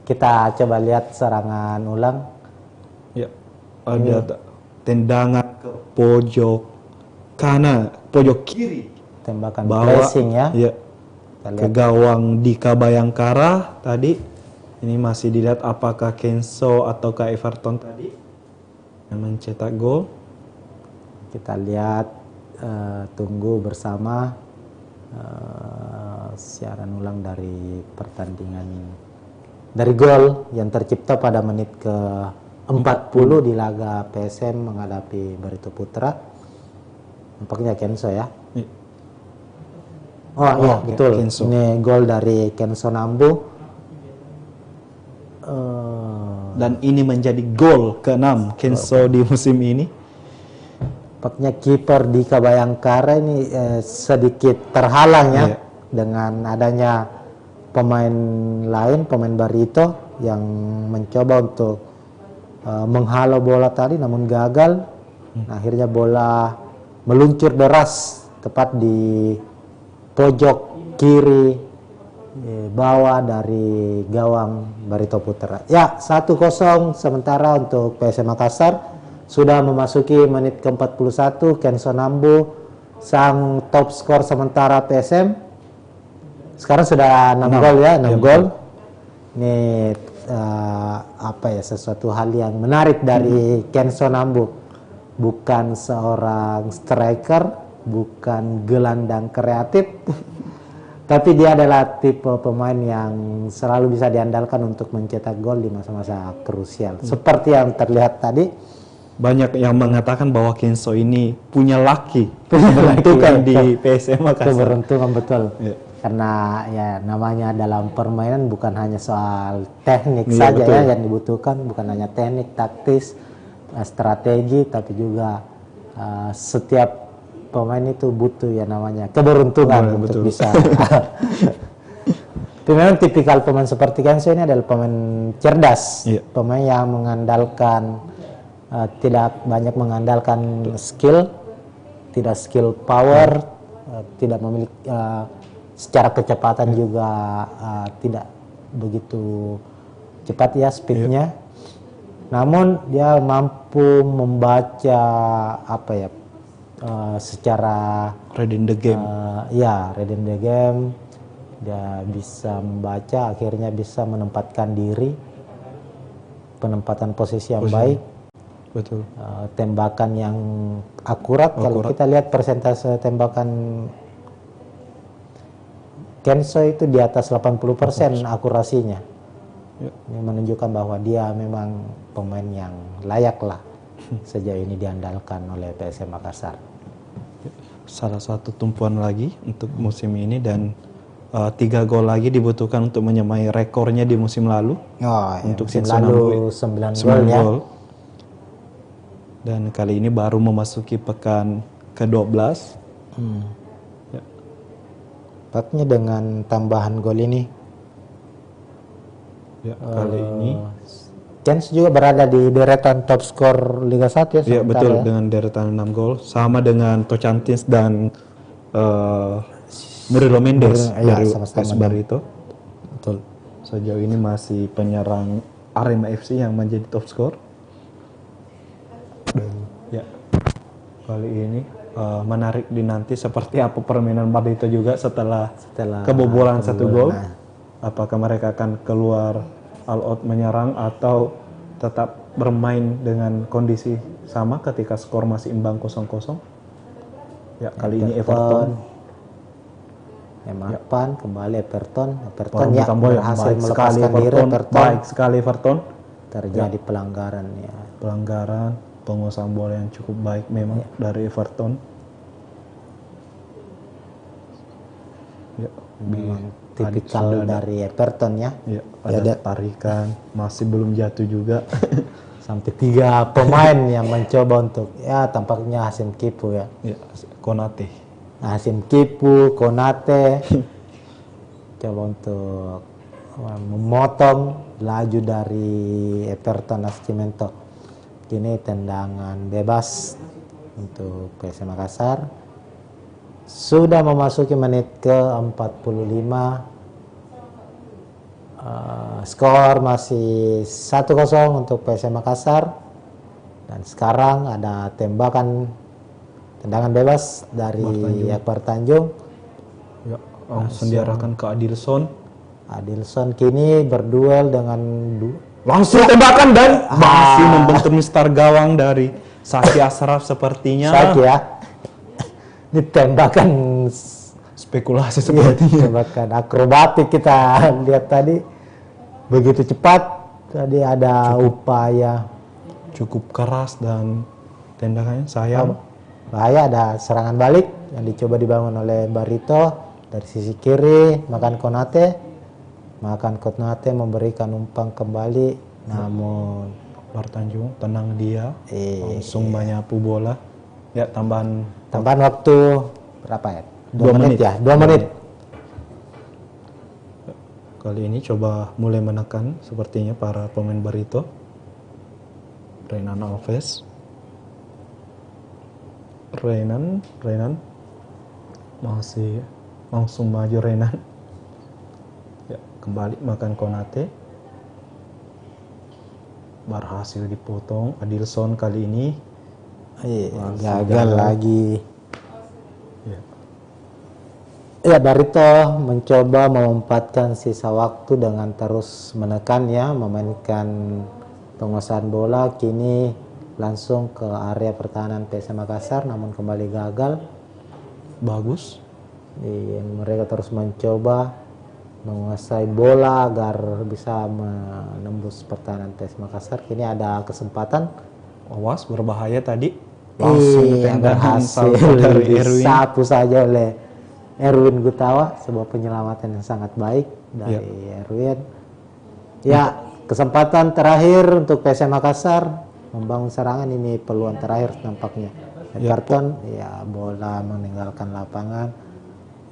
Kita coba lihat serangan ulang. Ya, ada tendangan ke pojok kanan, pojok kiri. Tembakan pressing ya. Ya. Ke gawang Dika Bayangkara tadi. Ini masih dilihat apakah Kenzo ataukah Everton tadi yang mencetak gol. Kita lihat, tunggu bersama siaran ulang dari pertandingan, dari gol yang tercipta pada menit ke 40 di laga PSM menghadapi Barito Putra. Nampaknya Kenzo ya. Oh iya, betul. Kenzo. Ini gol dari Kenzo Nambu. Dan ini menjadi gol ke-6 Kenzo di musim ini. Nampaknya kiper Dika Bayangkara ini sedikit terhalang ya, dengan adanya pemain lain, pemain Barito yang mencoba untuk menghalau bola tadi namun gagal. Akhirnya bola meluncur deras tepat di pojok kiri bawah dari gawang Barito Putra. Ya, 1-0 sementara untuk PSM Makassar. Sudah memasuki menit ke-41, Kenzo Nambu sang top skor sementara PSM. Sekarang sudah 6 gol ya, 6 gol. Ini sesuatu hal yang menarik dari Kenzo Nambu. Bukan seorang striker, bukan gelandang kreatif, tapi dia adalah tipe pemain yang selalu bisa diandalkan untuk mencetak gol di masa-masa krusial. Seperti yang terlihat tadi. Banyak yang mengatakan bahwa Kenzo ini punya laki menentukan di PSM Makassar. Keberuntungan betul. Karena ya namanya dalam permainan bukan hanya soal teknik saja ya yang dibutuhkan, bukan hanya teknik, taktis, strategi, tapi juga setiap pemain itu butuh ya namanya keberuntungan untuk bisa. Tapi memang tipikal pemain seperti Kenzo ini adalah pemain cerdas, pemain yang mengandalkan tidak banyak mengandalkan skill, tidak skill power, tidak memiliki secara kecepatan juga tidak begitu cepat ya speednya. Namun dia mampu membaca secara read in the game. Read in the game. Dia bisa membaca, akhirnya bisa menempatkan diri, penempatan posisi yang baik. Betul. Tembakan yang akurat. Kalau kita lihat persentase tembakan Kenzo itu di atas 80% akurasinya. Ini menunjukkan bahwa dia memang pemain yang layak lah sejauh ini diandalkan oleh PSM Makassar. Salah satu tumpuan lagi untuk musim ini, dan 3 gol lagi dibutuhkan untuk menyamai rekornya di musim lalu. Untuk musim lalu 9 gol ya. Dan kali ini baru memasuki pekan ke-12. Tepatnya dengan tambahan gol ini. Kali ini Kens juga berada di deretan top skor Liga 1 ya. Iya betul, ya. dengan deretan 6 gol, sama dengan Tocantins dan Murilo Mendes Iya, dari sama-sama AS Barito. Betul. Sejauh ini masih penyerang Arema FC yang menjadi top skor. Ya, kali ini menarik dinanti seperti apa permainan Barito juga setelah kebobolan 1 gol. Apakah mereka akan keluar all out menyerang atau tetap bermain dengan kondisi sama ketika skor masih imbang 0-0? Ya, kali ini Everton. Kembali Everton Ya, berhasil melepaskan diri. Baik sekali Everton. Terjadi pelanggaran ya. Pelanggaran, penguasaan bola yang cukup baik memang dari Everton. Ya, Memang tipikal dari Everton ya. Ya, ada tarikan, masih belum jatuh juga. Sampai 3 pemain yang mencoba untuk tampaknya Hasim Kipu ya. Ya, Konate. Hasim Kipu, Konate coba untuk memotong laju dari Everton Nascimento. Kini tendangan bebas untuk PSM Makassar. Sudah memasuki menit ke-45. Skor masih 1-0 untuk PSM Makassar. Dan sekarang ada tendangan bebas dari Akbar Tanjung. Ya, langsung diarahkan ke Adilson. Adilson kini berduel dengan Langsung tembakan dan masih membentur mistar gawang dari Saki Ashraf sepertinya. Saki ya. Ini tembakan Spekulasi sepertinya. tembakan akrobatik kita lihat tadi. Begitu cepat. Tadi ada upaya Cukup keras dan tendangannya sayang. bahaya, ada serangan balik yang dicoba dibangun oleh Barito dari sisi kiri. Makan Konate memberikan umpan kembali, namun Bartanjung tenang dia, langsung menyapu bola. Ya, tambahan waktu berapa ya? 2 menit ya, 2 menit. Kali ini coba mulai menekan sepertinya para pemain Barito. Renan Alves. Renan masih langsung maju Renan. Ya, kembali makan Konate. Berhasil dipotong. Adilson kali ini Gagal lagi. Ya, Barito mencoba memanfaatkan sisa waktu dengan terus menekan ya, memainkan penguasaan bola. Kini langsung ke area pertahanan PSM Makassar, namun kembali gagal. Bagus. Mereka terus mencoba menguasai bola agar bisa menembus pertahanan PSM Makassar. Kini ada kesempatan. Awas, berbahaya tadi. Langsung berhasil dari Erwin. Disapu saja oleh Erwin Gutawa, sebuah penyelamatan yang sangat baik dari Erwin. Ya, kesempatan terakhir untuk PSM Makassar membangun serangan. Ini peluang terakhir nampaknya. Everton bola meninggalkan lapangan.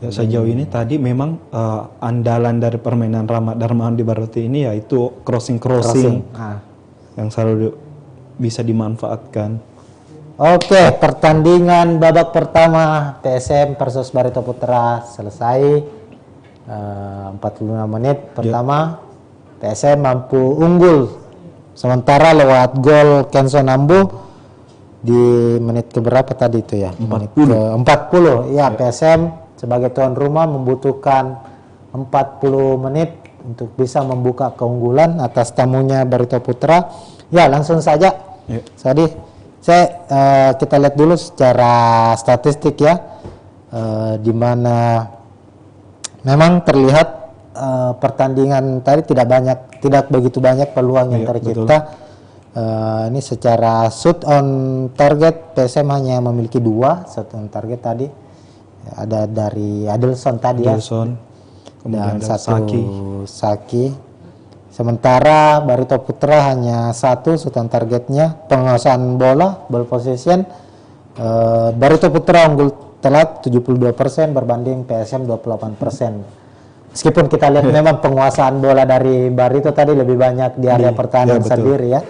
Ya, sejauh ini tadi memang andalan dari permainan Rahmat Darmawan di Barito ini yaitu crossing yang selalu bisa dimanfaatkan. Oke, pertandingan babak pertama PSM versus Barito Putra selesai. 45 menit pertama PSM mampu unggul sementara lewat gol Kenzo Nambu di menit keberapa tadi itu ya? 40. Ya, PSM sebagai tuan rumah membutuhkan 40 menit untuk bisa membuka keunggulan atas tamunya Barito Putra. Ya, langsung saja. Kita lihat dulu secara statistik ya, di mana memang terlihat pertandingan tadi tidak begitu banyak peluang yang tercipta. Ini secara shoot on target PSM hanya memiliki 2 shoot on target tadi. Ada dari Adilson tadi dan satu Saki. Sementara Barito Putra hanya 1 shoot on targetnya. Penguasaan bola, ball possession, Barito Putra unggul telak 72% berbanding PSM 28%. Meskipun kita lihat memang penguasaan bola dari Barito tadi lebih banyak di area pertahanan betul. sendiri ya.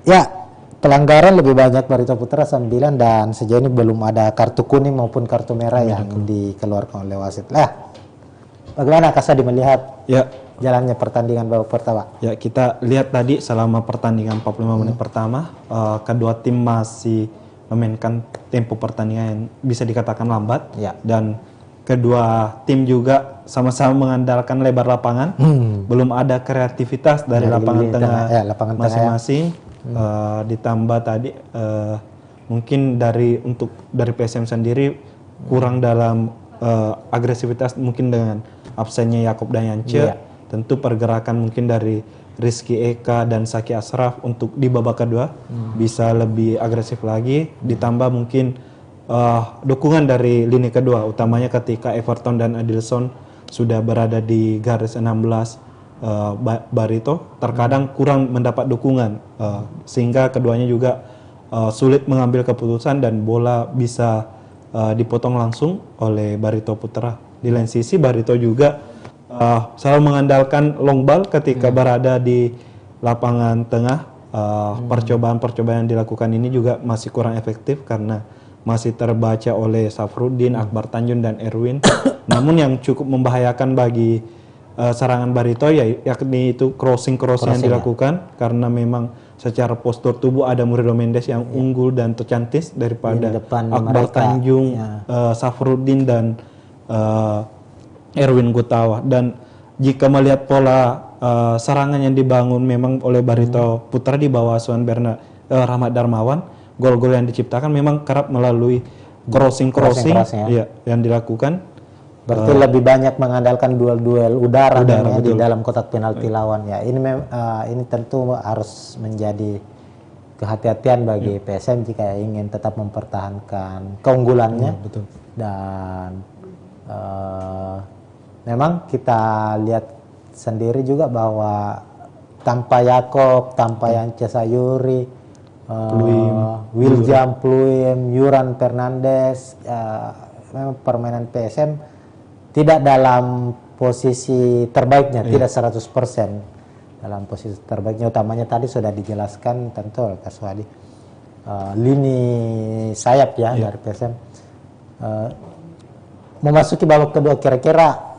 Ya, pelanggaran lebih banyak Barito Putra 9 dan sejauh ini belum ada kartu kuning maupun kartu merah yang dikeluarkan oleh wasit. Lah, bagaimana Kasadi melihat Ya, jalannya pertandingan babak pertama? ya kita lihat tadi selama pertandingan 45 menit pertama, kedua tim masih memainkan tempo pertandingan yang bisa dikatakan lambat. Ya. Dan kedua tim juga sama-sama mengandalkan lebar lapangan. Belum ada kreativitas dari lapangan lini tengah tengah, ya, lapangan tengah ya. masing-masing. Ditambah tadi mungkin dari PSM sendiri kurang dalam agresivitas, mungkin dengan absennya Yakob dan Yance. Iya. Tentu pergerakan mungkin dari Rizky Eka dan Saki Asraf untuk di babak kedua bisa lebih agresif lagi. Ditambah mungkin dukungan dari lini kedua, utamanya ketika Everton dan Adilson sudah berada di garis 16, Barito terkadang kurang mendapat dukungan, sehingga keduanya juga sulit mengambil keputusan dan bola bisa dipotong langsung oleh Barito Putra. Di lain sisi Barito juga selalu mengandalkan long ball ketika berada di lapangan tengah. Percobaan-percobaan yang dilakukan ini juga masih kurang efektif karena masih terbaca oleh Safruddin, Akbar Tanjung dan Erwin. Namun yang cukup membahayakan bagi serangan Barito yakni itu crossing yang dilakukan, karena memang secara postur tubuh ada Murido Mendes yang unggul dan tercantis daripada Akbar Tanjung, Safruddin dan Erwin Gutawa. Dan jika melihat pola serangan yang dibangun memang oleh Barito Putra di bawah asuhan Rahmat Darmawan, gol-gol yang diciptakan memang kerap melalui crossing ya, yang dilakukan. Berarti lebih banyak mengandalkan duel-duel udara di dalam kotak penalti lawan ya. Ini tentu harus menjadi kehati-hatian bagi PSM jika ingin tetap mempertahankan keunggulannya. Betul. Dan memang kita lihat sendiri juga bahwa tanpa Yakob, tanpa Yance Sayuri, Wiljam Pluim, Yuran Fernandes, memang permainan PSM tidak dalam posisi terbaiknya, tidak 100% dalam posisi terbaiknya. Utamanya tadi sudah dijelaskan tentu oleh Kaswadi, lini sayap ya dari PSM. Memasuki babak kedua kira-kira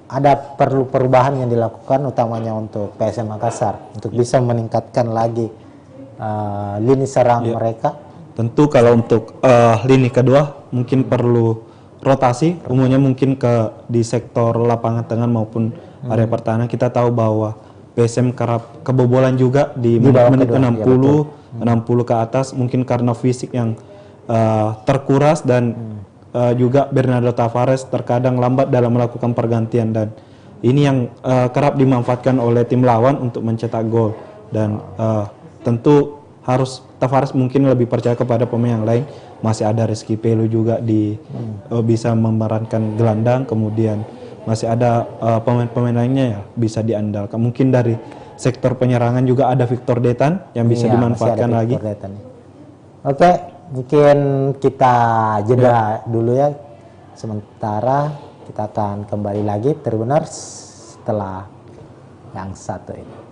ada perlu perubahan yang dilakukan utamanya untuk PSM Makassar untuk bisa meningkatkan lagi lini serang mereka. Tentu kalau untuk lini kedua mungkin perlu rotasi, umumnya mungkin di sektor lapangan tengah maupun area pertahanan. Kita tahu bahwa PSM kerap kebobolan juga di menit 60 ke atas, mungkin karena fisik yang terkuras dan juga Bernardo Tavares terkadang lambat dalam melakukan pergantian, dan ini yang kerap dimanfaatkan oleh tim lawan untuk mencetak gol. Dan tentu harus Tavares mungkin lebih percaya kepada pemain yang lain. Masih ada Rizky Pelu juga bisa memerankan gelandang, kemudian masih ada pemain-pemain lainnya ya bisa diandalkan. Mungkin dari sektor penyerangan juga ada Victor Detan yang bisa dimanfaatkan lagi. Oke, mungkin kita jeda dulu ya. Sementara kita akan kembali lagi Tribuners setelah yang satu ini.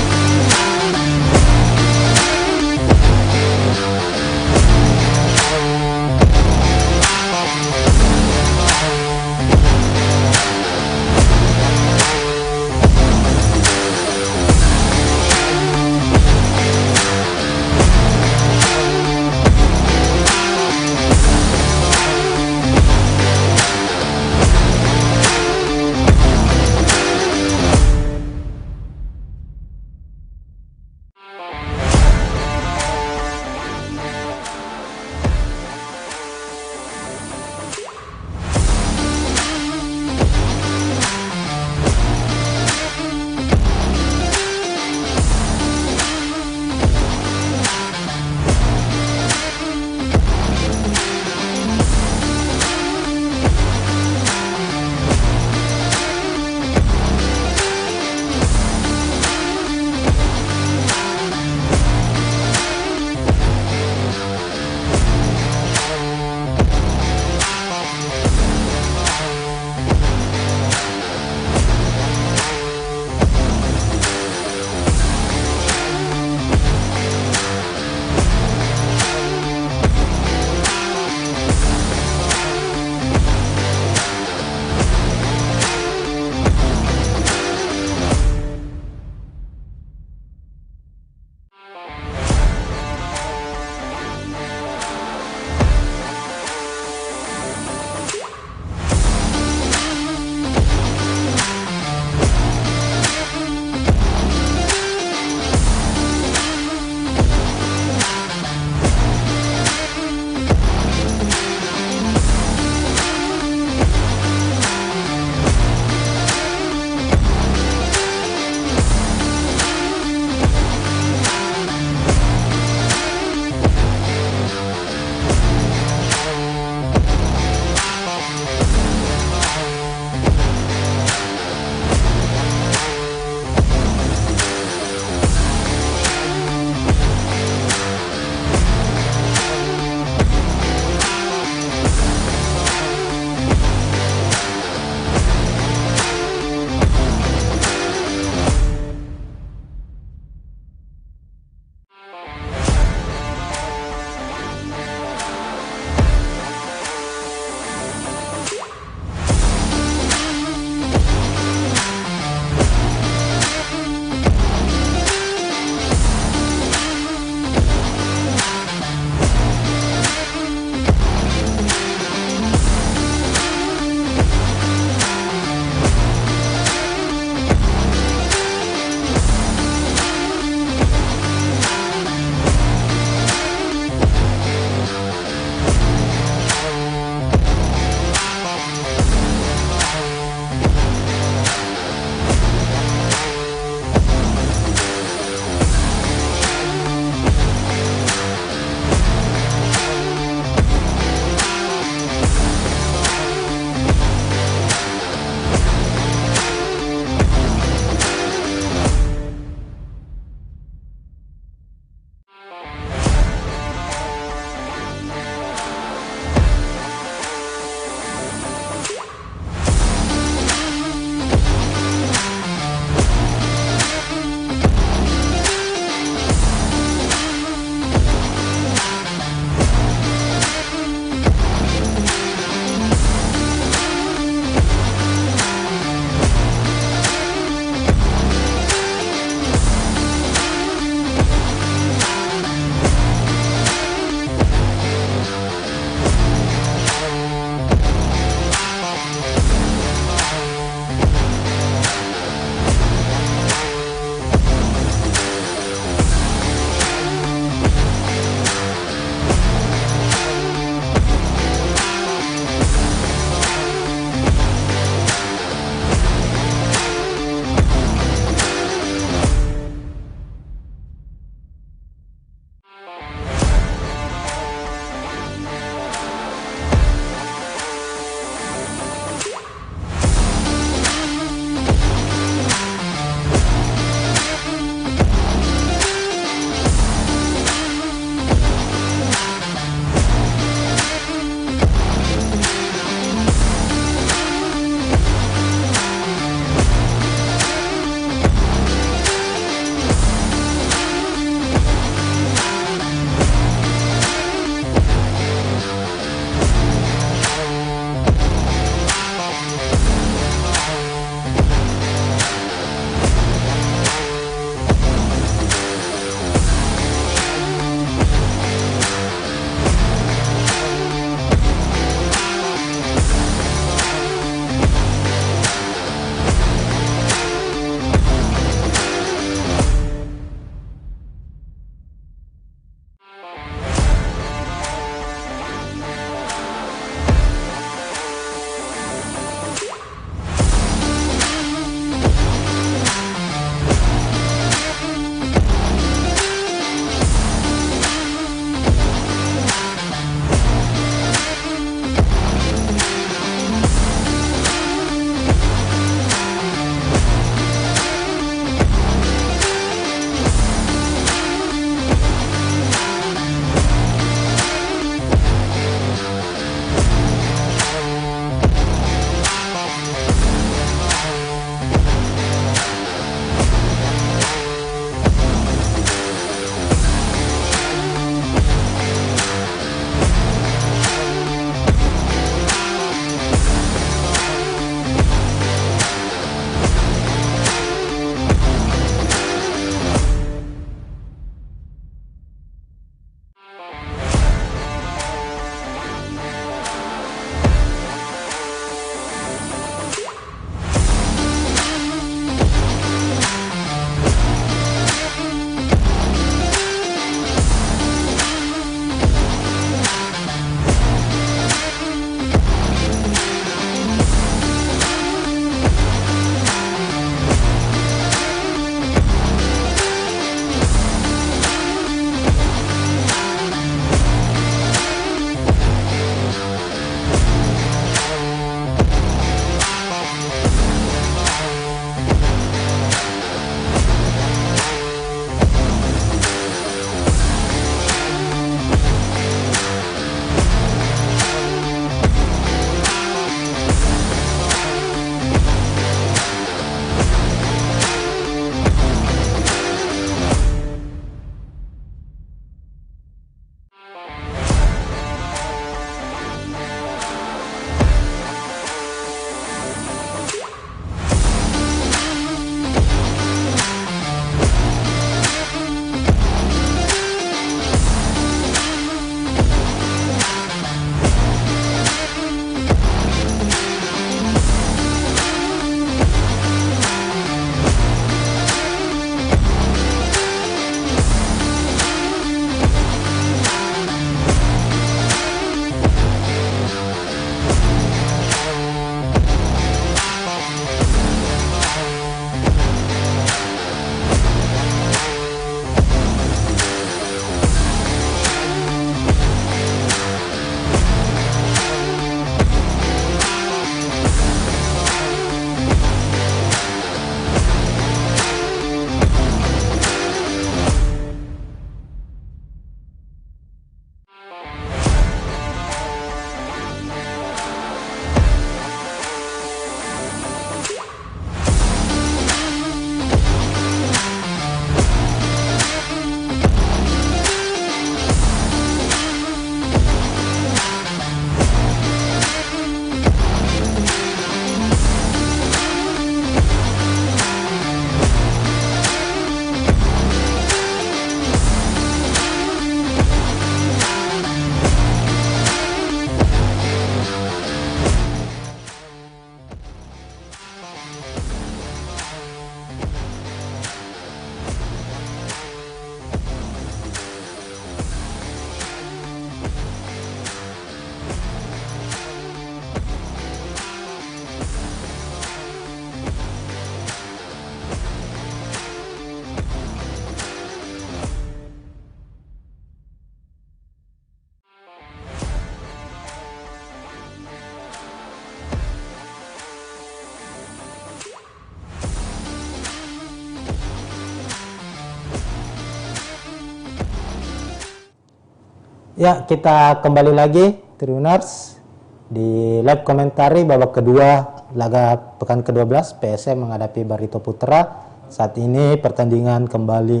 Ya, kita kembali lagi Tribuners di live komentari babak kedua laga pekan ke-12 PSM menghadapi Barito Putra. Saat ini pertandingan kembali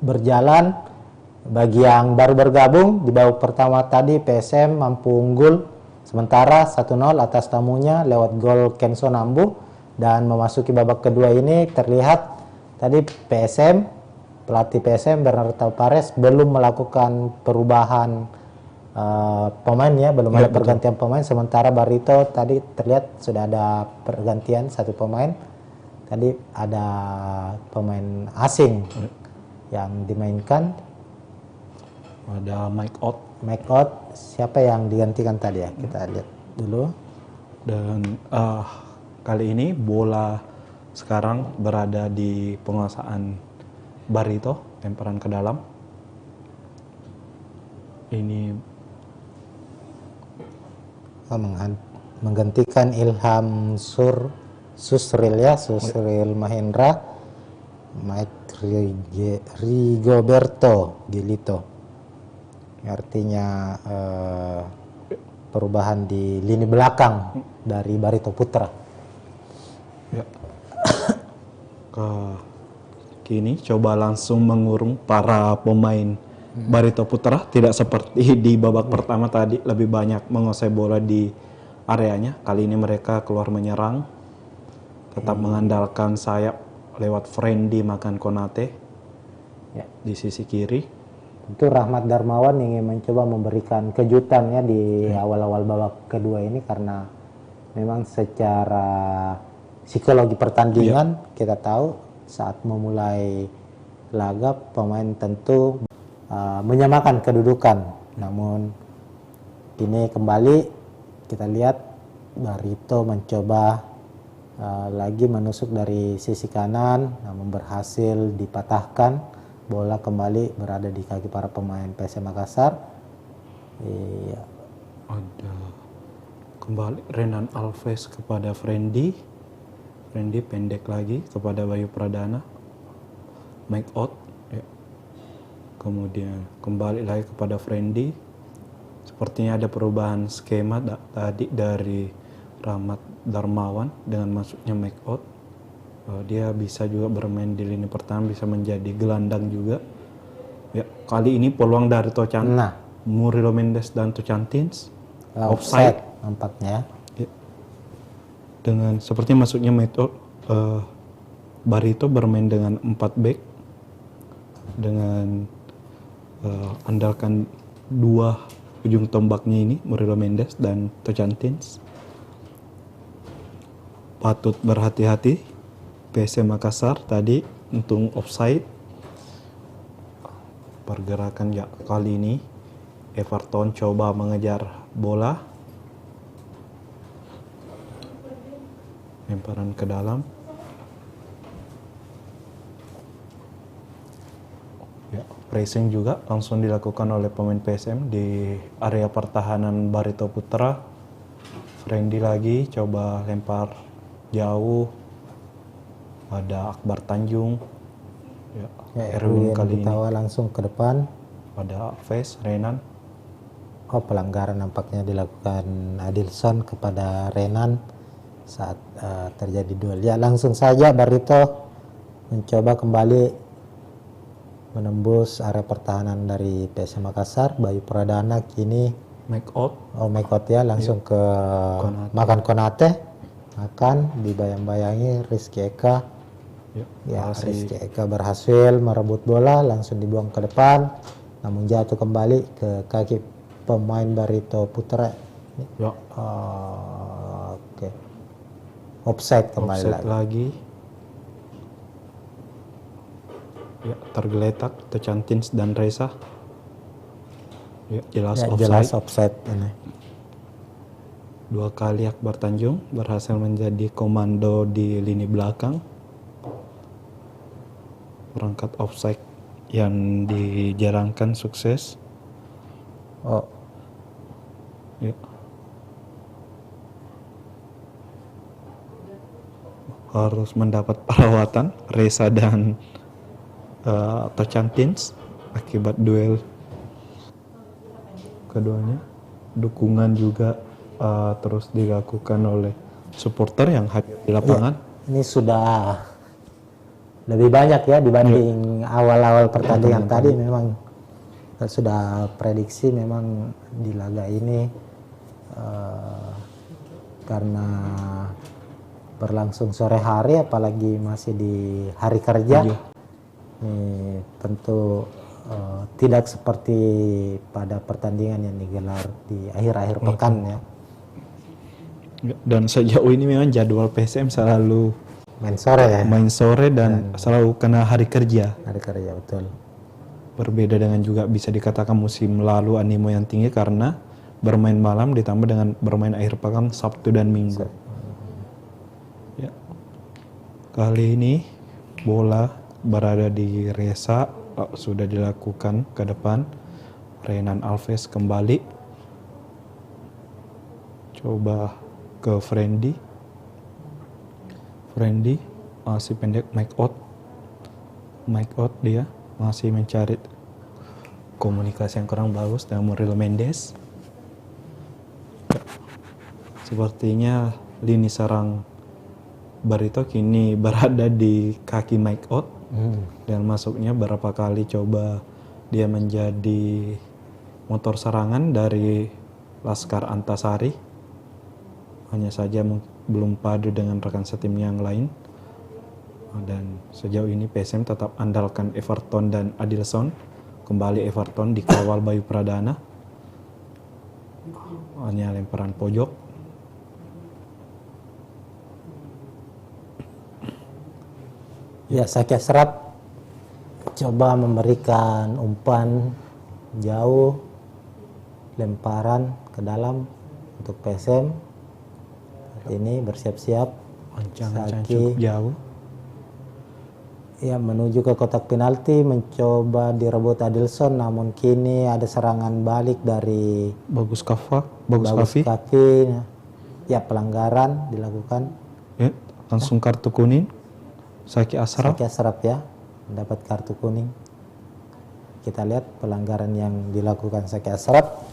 berjalan. Bagi yang baru bergabung, di babak pertama tadi PSM mampu unggul sementara 1-0 atas tamunya lewat gol Kenzo Nambu, dan memasuki babak kedua ini terlihat tadi pelatih PSM Bernardo Tavares belum melakukan perubahan pemain ya, belum ada pergantian pemain. Sementara Barito tadi terlihat sudah ada pergantian satu pemain. Tadi ada pemain asing yang dimainkan. Ada Mike Ott. Siapa yang digantikan tadi ya? Kita lihat dulu. Dan kali ini bola sekarang berada di penguasaan Barito, lemparan ke dalam. Ini menggantikan Ilham Susril Mahendra, Mike Rigoberto Gilito. Artinya perubahan di lini belakang dari Barito Putra. Ya. Kini coba langsung mengurung para pemain Barito Putra, tidak seperti di babak pertama tadi lebih banyak menguasai bola di areanya. Kali ini mereka keluar menyerang, tetap mengandalkan sayap lewat Friendly Makan Konate ya, di sisi kiri. Tentu Rahmat Darmawan ingin mencoba memberikan kejutan ya di awal-awal babak kedua ini, karena memang secara psikologi pertandingan kita tahu saat memulai laga pemain tentu menyamakan kedudukan. Namun ini kembali kita lihat Barito mencoba lagi menusuk dari sisi kanan, namun berhasil dipatahkan. Bola kembali berada di kaki para pemain PSM Makassar. Iya. Ada kembali Renan Alves kepada Friendly pendek lagi kepada Bayu Pradana, Mike Ott ya. Kemudian kembali lagi kepada Friendly. Sepertinya ada perubahan skema tadi dari Rahmat Darmawan dengan masuknya Mike Ott. Dia bisa juga bermain di lini pertahanan, bisa menjadi gelandang juga ya. Kali ini peluang dari Tochan, Murilo Mendes dan Tocantins offside nampaknya ya. Dengan sepertinya masuknya Mike Ott, Barito bermain dengan 4 back dengan andalkan 2 ujung tombaknya ini, Murilo Mendes dan Tocantins. Patut berhati-hati PSM Makassar tadi untuk offside. Pergerakan ya kali ini Everton coba mengejar bola, lemparan ke dalam ya. Pressing juga langsung dilakukan oleh pemain PSM di area pertahanan Barito Putra. Friendly lagi coba lempar jauh, ada Akbar Tanjung ya, Erwin kali ini langsung ke depan, ada Alves, Renan. Pelanggaran nampaknya dilakukan Adilson kepada Renan saat terjadi duel ya. Langsung saja Barito mencoba kembali menembus area pertahanan dari PSM Makassar. Bayu Pradana kini Mike Ott ya, langsung ke Makan Konate, dibayang-bayangi Rizky Eka. Rizky Eka berhasil merebut bola, langsung dibuang ke depan, namun jatuh kembali ke kaki pemain Barito Putra. Offside kembali lagi. Ya, tergeletak Tocantins dan Reza. Ya, jelas offside ini. 2 kali Akbar Tanjung berhasil menjadi komando di lini belakang. Perangkat offside yang dijalankan sukses. Ya. Harus mendapat perawatan Reza dan Tocantins akibat duel keduanya. Dukungan juga terus dilakukan oleh supporter yang hadir di lapangan. Ini sudah lebih banyak ya dibanding awal-awal pertandingan tadi. Memang kita sudah prediksi memang di laga ini karena berlangsung sore hari, apalagi masih di hari kerja, ini tentu tidak seperti pada pertandingan yang digelar di akhir-akhir pekan ya. Dan sejauh ini memang jadwal PSM selalu Main sore ya. main sore dan selalu kena hari kerja. Hari kerja, betul. Berbeda dengan juga bisa dikatakan musim lalu animo yang tinggi karena bermain malam ditambah dengan bermain akhir pekan Sabtu dan Minggu. Ya. Kali ini bola berada di Reza, sudah dilakukan ke depan. Renan Alves kembali. Coba ke Friendly masih pendek, Mike Out dia masih mencari komunikasi yang kurang bagus dengan Muriel Mendes. Sepertinya lini serang Barito kini berada di kaki Mike Out dan masuknya berapa kali coba dia menjadi motor serangan dari Laskar Antasari. Hanya saja belum padu dengan rekan setim yang lain. Dan sejauh ini PSM tetap andalkan Everton dan Adilson. Kembali Everton dikawal Bayu Pradana. Hanya lemparan pojok. Ya, Saki Asraf coba memberikan umpan jauh, lemparan ke dalam untuk PSM. Ini bersiap-siap, Ancaman cukup jauh. Ya, menuju ke kotak penalti, mencoba direbut Adilson, namun kini ada serangan balik dari Bagus Kafi. Ya, pelanggaran dilakukan. Ya, langsung kartu kuning. Saki Asraf Ya, mendapat kartu kuning. Kita lihat pelanggaran yang dilakukan Saki Asraf.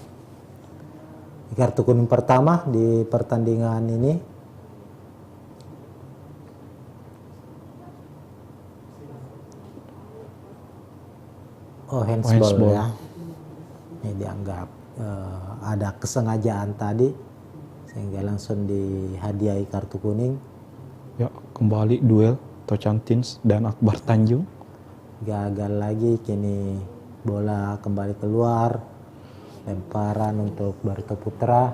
Kartu kuning pertama di pertandingan ini. Handsball ya. Ini dianggap ada kesengajaan tadi sehingga langsung dihadiahi kartu kuning. Ya, kembali duel Tocantins dan Akbar Tanjung. Gagal lagi, kini bola kembali keluar. Lemparan untuk Barito Putra.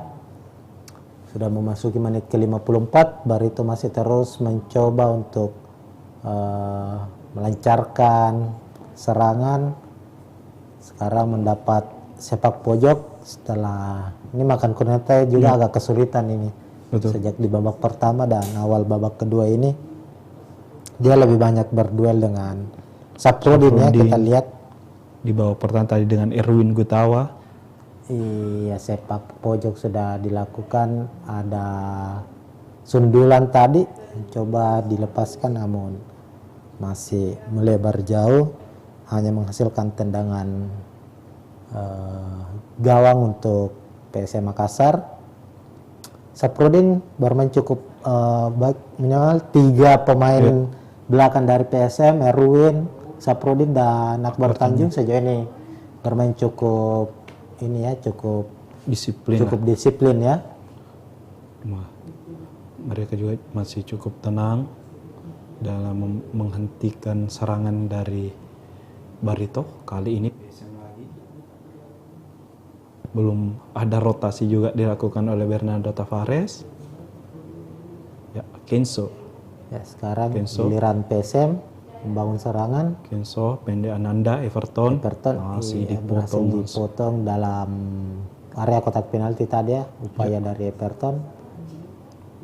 Sudah memasuki menit ke-54, Barito masih terus mencoba untuk melancarkan serangan. Sekarang mendapat sepak pojok setelah ini makan Kunete juga agak kesulitan ini. Betul. Sejak di babak pertama dan awal babak kedua ini dia lebih banyak berduel dengan Saprudin ya, kita lihat. Di babak pertama tadi dengan Erwin Gutawa. Iya, sepak pojok sudah dilakukan, ada sundulan tadi coba dilepaskan namun masih melebar jauh, hanya menghasilkan tendangan gawang untuk PSM Makassar. Saprudin bermain cukup baik, minimal 3 pemain belakang dari PSM, Erwin, Saprudin dan Akbar Tanjung sejauh ini bermain cukup disiplin ya. Mereka juga masih cukup tenang dalam menghentikan serangan dari Barito. Kali ini belum ada rotasi juga dilakukan oleh Bernardo Tavares. Ya, Kenzo. Ya, sekarang giliran PSM membangun serangan. Kenzo, pendek Ananda, Everton masih dipotong dalam area kotak penalti tadi ya, upaya dari Everton.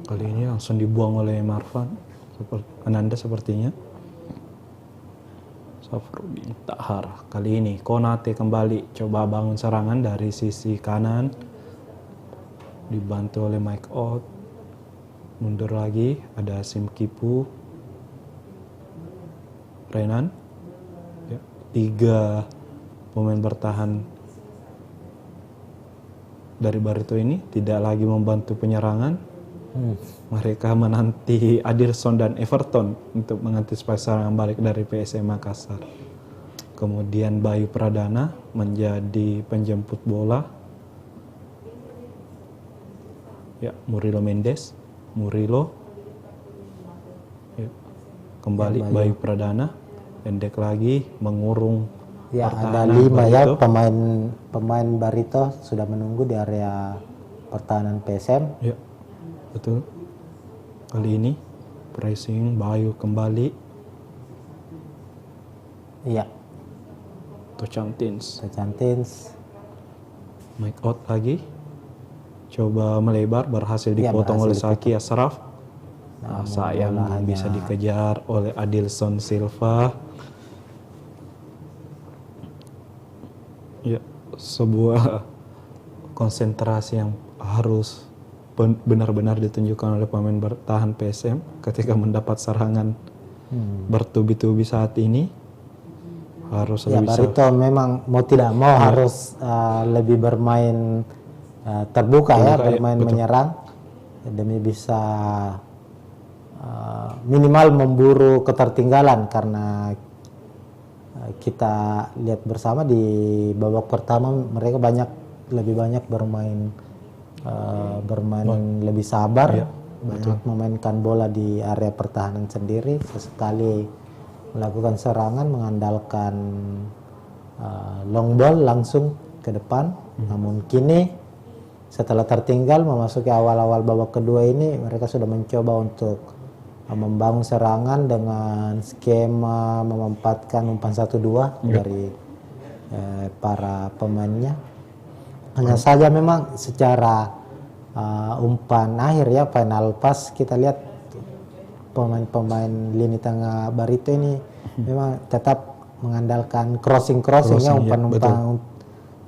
Kali ini langsung dibuang oleh Marvan, Ananda sepertinya. Safrudin Tahar. Kali ini Konate kembali coba bangun serangan dari sisi kanan. Dibantu oleh Mike Out. Mundur lagi, ada Sim Kipu. Renan. Ya, 3 pemain bertahan dari Barito ini tidak lagi membantu penyerangan. Mereka menanti Adilson dan Everton untuk mengantisipasi serangan balik dari PSM Makassar. Kemudian Bayu Pradana menjadi penjemput bola. Ya, Murilo Mendes, Murilo. Ya, kembali Ya, Bayu Pradana, pendek lagi mengurung. Ya, ada pertahanan 5 ya Barito. pemain Barito sudah menunggu di area pertahanan PSM. Ya, betul. Kali ini pressing Bayu kembali. Iya, Tocantins, Tocantins. Mike out lagi. Coba melebar, berhasil Ya, dipotong oleh berhasil Saki Asraf. Sayang bola hanya- bisa dikejar oleh Adilson Silva. Ya, sebuah konsentrasi yang harus benar-benar ditunjukkan oleh pemain bertahan PSM ketika mendapat serangan bertubi-tubi saat ini. Harus Ya, lebih Barito memang mau tidak mau harus lebih bermain terbuka ya, Terbuka, ya, bermain betul. menyerang demi bisa minimal memburu ketertinggalan, karena kita lihat bersama di babak pertama mereka lebih banyak bermain lebih sabar, Ya, banyak memainkan bola di area pertahanan sendiri, sesekali melakukan serangan mengandalkan long ball langsung ke depan. Namun kini setelah tertinggal memasuki awal-awal babak kedua ini, mereka sudah mencoba untuk membangun serangan dengan skema memanfaatkan umpan 1-2 dari para pemainnya. Hanya saja memang secara umpan akhir ya, final pass, kita lihat pemain-pemain lini tengah Barito ini memang tetap mengandalkan crossing ya, umpan-umpan.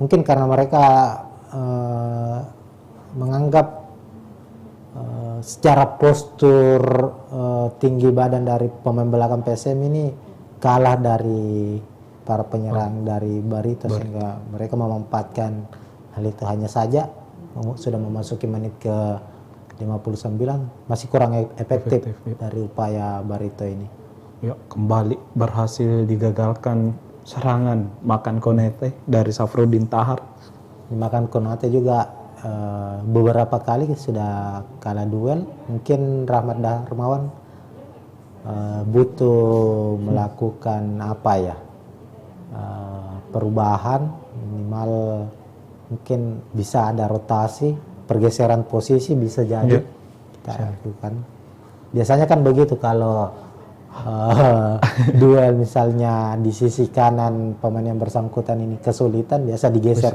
Mungkin karena mereka menganggap secara postur tinggi badan dari pemain belakang PSM ini kalah dari para penyerang dari Barito, sehingga mereka memanfaatkan hal itu. Hanya saja sudah memasuki menit ke 59 masih kurang efektif dari upaya Barito ini. Ya, kembali berhasil digagalkan serangan Makan Konate dari Safrudin Tahar. Makan Konate juga beberapa kali sudah kalah duel. Mungkin Rahmat Darmawan butuh melakukan apa ya, perubahan, minimal mungkin bisa ada rotasi, pergeseran posisi bisa jadi kita lakukan. Biasanya kan begitu kalau duel misalnya di sisi kanan pemain yang bersangkutan ini kesulitan, biasa digeser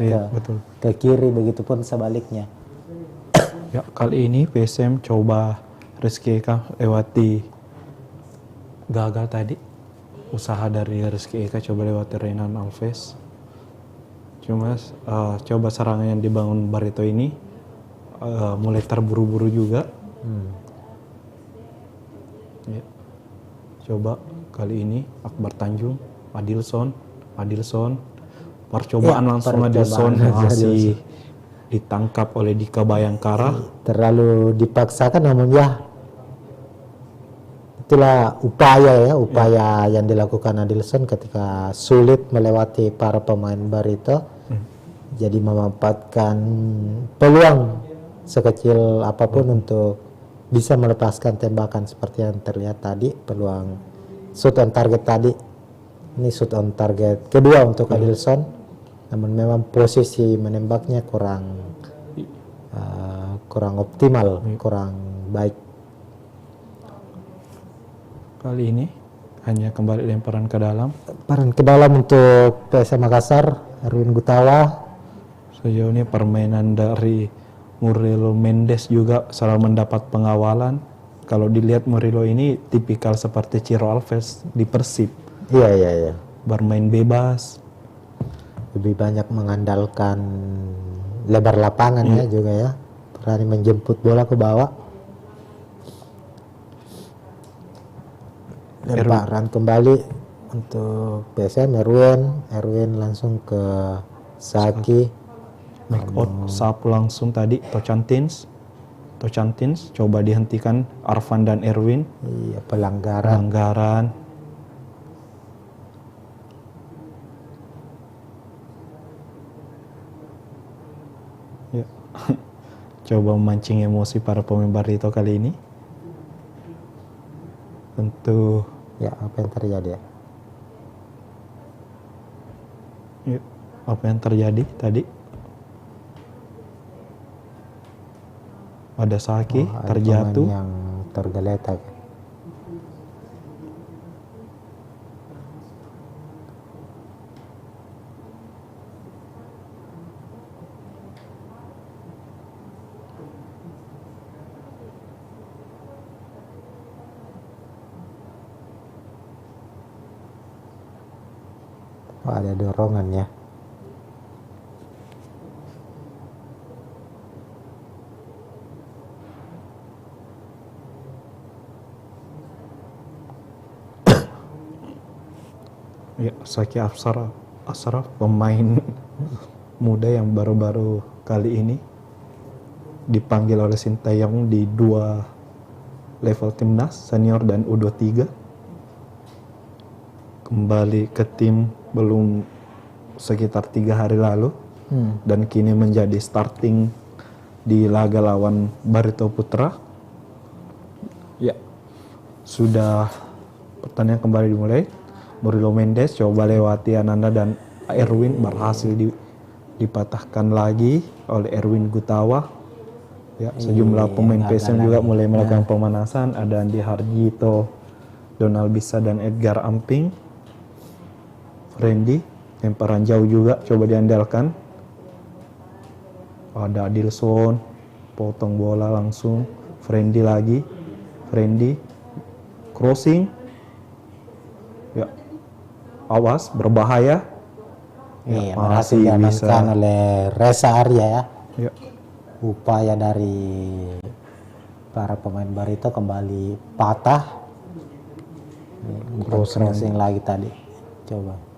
ke kiri, begitupun sebaliknya. Ya, kali ini PSM coba Rizky Eka lewati gagal tadi. Usaha dari Rizky Eka coba lewati Renan Alves. Cuma coba serangan yang dibangun Barito ini mulai terburu-buru juga. Ya. Coba kali ini Akbar Tanjung, Adilson, percobaan langsung Adilson masih ditangkap oleh Dika Bayangkara. Terlalu dipaksakan, namun ya itulah upaya yang dilakukan Adilson ketika sulit melewati para pemain Barito. Jadi memanfaatkan peluang sekecil apapun untuk bisa melepaskan tembakan seperti yang terlihat tadi, peluang shoot on target tadi. Ini shoot on target kedua untuk Adilson, namun memang posisi menembaknya kurang optimal, kurang baik. Kali ini hanya kembali lemparan ke dalam. Lemparan ke dalam untuk PSM Makassar, Erwin Gutawa. Sejauh ini permainan dari Murilo Mendes juga selalu mendapat pengawalan. Kalau dilihat Murilo ini tipikal seperti Ciro Alves di Persib. Iya. Bermain bebas. Lebih banyak mengandalkan lebar lapangan ya juga ya. Berani menjemput bola ke bawah. Lemparan kembali untuk PSM, Erwin langsung ke Saki. make out sapu langsung tadi Tocantins coba dihentikan Arfan dan Erwin. Iya, pelanggaran. Ya. Coba memancing emosi para pemain Barito kali ini. Tentu Ya, apa yang terjadi ya? ya, apa yang terjadi tadi? Ada Saki Ada terjatuh. pemain yang tergeletak. Ada dorongan ya. Ya, Saki Asraf pemain muda yang baru-baru kali ini dipanggil oleh Sintayong di 2 level timnas senior dan U23. Kembali ke tim belum sekitar 3 hari lalu dan kini menjadi starting di laga lawan Barito Putra. Ya, sudah pertandingan kembali dimulai. Murilo Mendes coba lewati Ananda dan Erwin, berhasil dipatahkan lagi oleh Erwin Gutawa. Ya, sejumlah pemain PSM juga mulai melakukan pemanasan. Ada Andi Harjito, Donald Bisa dan Edgar Amping. Randy, lemparan jauh juga coba diandalkan. Ada Adilson, potong bola langsung. Randy lagi. Randy, crossing. Ya, awas, berbahaya. Iya, berhasil diamankan oleh Reza Arya ya. Ya. Upaya dari para pemain Barito kembali patah. Crossing lagi tadi. Coba.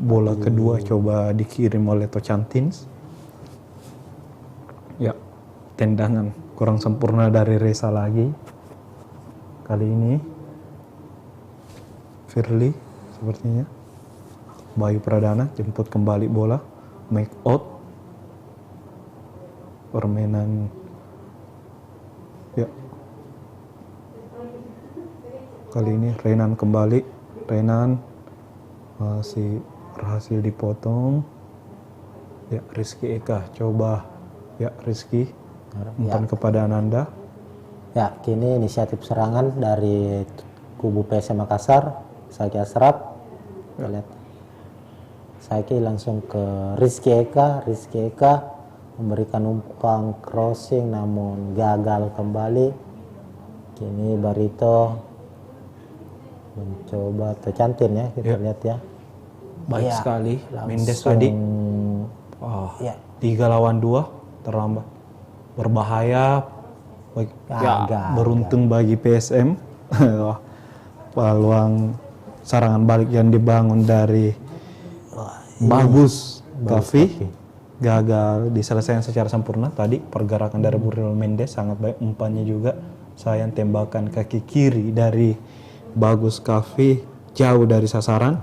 Bola kedua coba dikirim oleh Tocantins. Ya, tendangan kurang sempurna dari Reza lagi. Kali ini Firly sepertinya. Bayu Pradana jemput kembali bola. Make out. Permainan. Ya. Kali ini Renan kembali. Renan masih berhasil dipotong. Ya, Rizky Eka coba. Ya, Rizky umpan kepada Ananda. Ya, kini inisiatif serangan dari kubu PSM Makassar, Saki Asraf. Lihat. Saki langsung ke Rizky Eka. Rizky Eka memberikan umpan crossing namun gagal kembali. Kini Barito mencoba Tocantin ya, kita lihat ya. Baik Ya, sekali Mendes langsung, tadi. ya. 3 lawan 2 terlambat. Berbahaya. Beruntung bagi PSM. Peluang serangan balik yang dibangun dari Bagus Kavi gagal diselesaikan secara sempurna. Tadi pergerakan dari Murilo Mendes sangat baik, umpannya juga sayang tembakan kaki kiri dari Bagus Kavi jauh dari sasaran.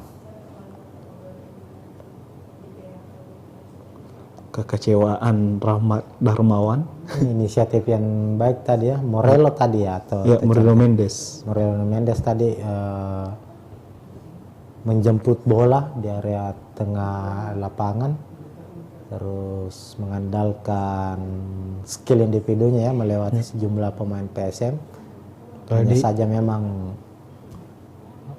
Kekecewaan Rahmat Darmawan. Inisiatif yang baik tadi ya, Morelo tadi ya atau Ya, Murilo Mendes. Murilo Mendes tadi menjemput bola di area tengah lapangan, terus mengandalkan skill individunya ya melewati sejumlah pemain PSM. Hanya saja memang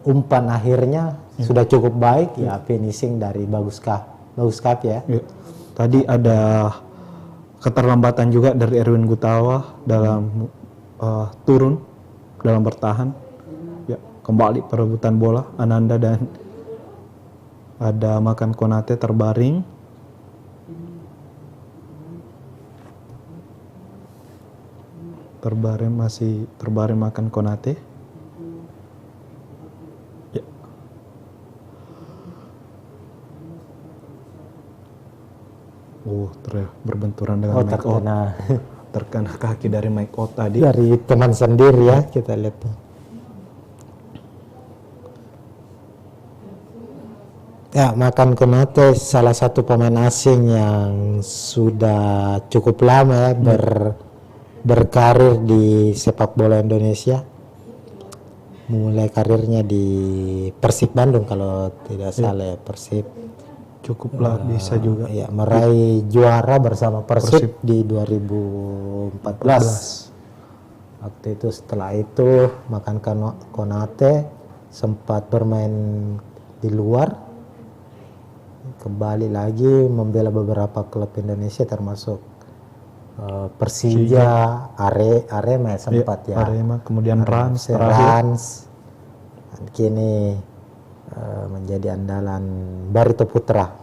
umpan akhirnya sudah cukup baik ya, finishing dari Bagus Kavi ya. Tadi ada keterlambatan juga dari Erwin Gutawa dalam turun dalam bertahan. Ya, kembali perebutan bola Ananda dan ada Makan Konate terbaring. Masih terbaring Makan Konate. Ya. berbenturan dengan Mike Ott. Terkena kaki dari Mike Ott tadi. Dari teman sendiri ya, kita lihat tuh. Ya, Makan Konate salah satu pemain asing yang sudah cukup lama ya berkarir di sepak bola Indonesia. Mulai karirnya di Persib Bandung kalau tidak salah ya, Persib. Cukuplah bisa juga. Ya, meraih juara bersama Persib di 2014. Waktu itu setelah itu Makan Konate sempat bermain di luar, kembali lagi membela beberapa klub Indonesia termasuk Persija, Arema sempat ya. Arema, kemudian Rans, dan kini menjadi andalan Barito Putra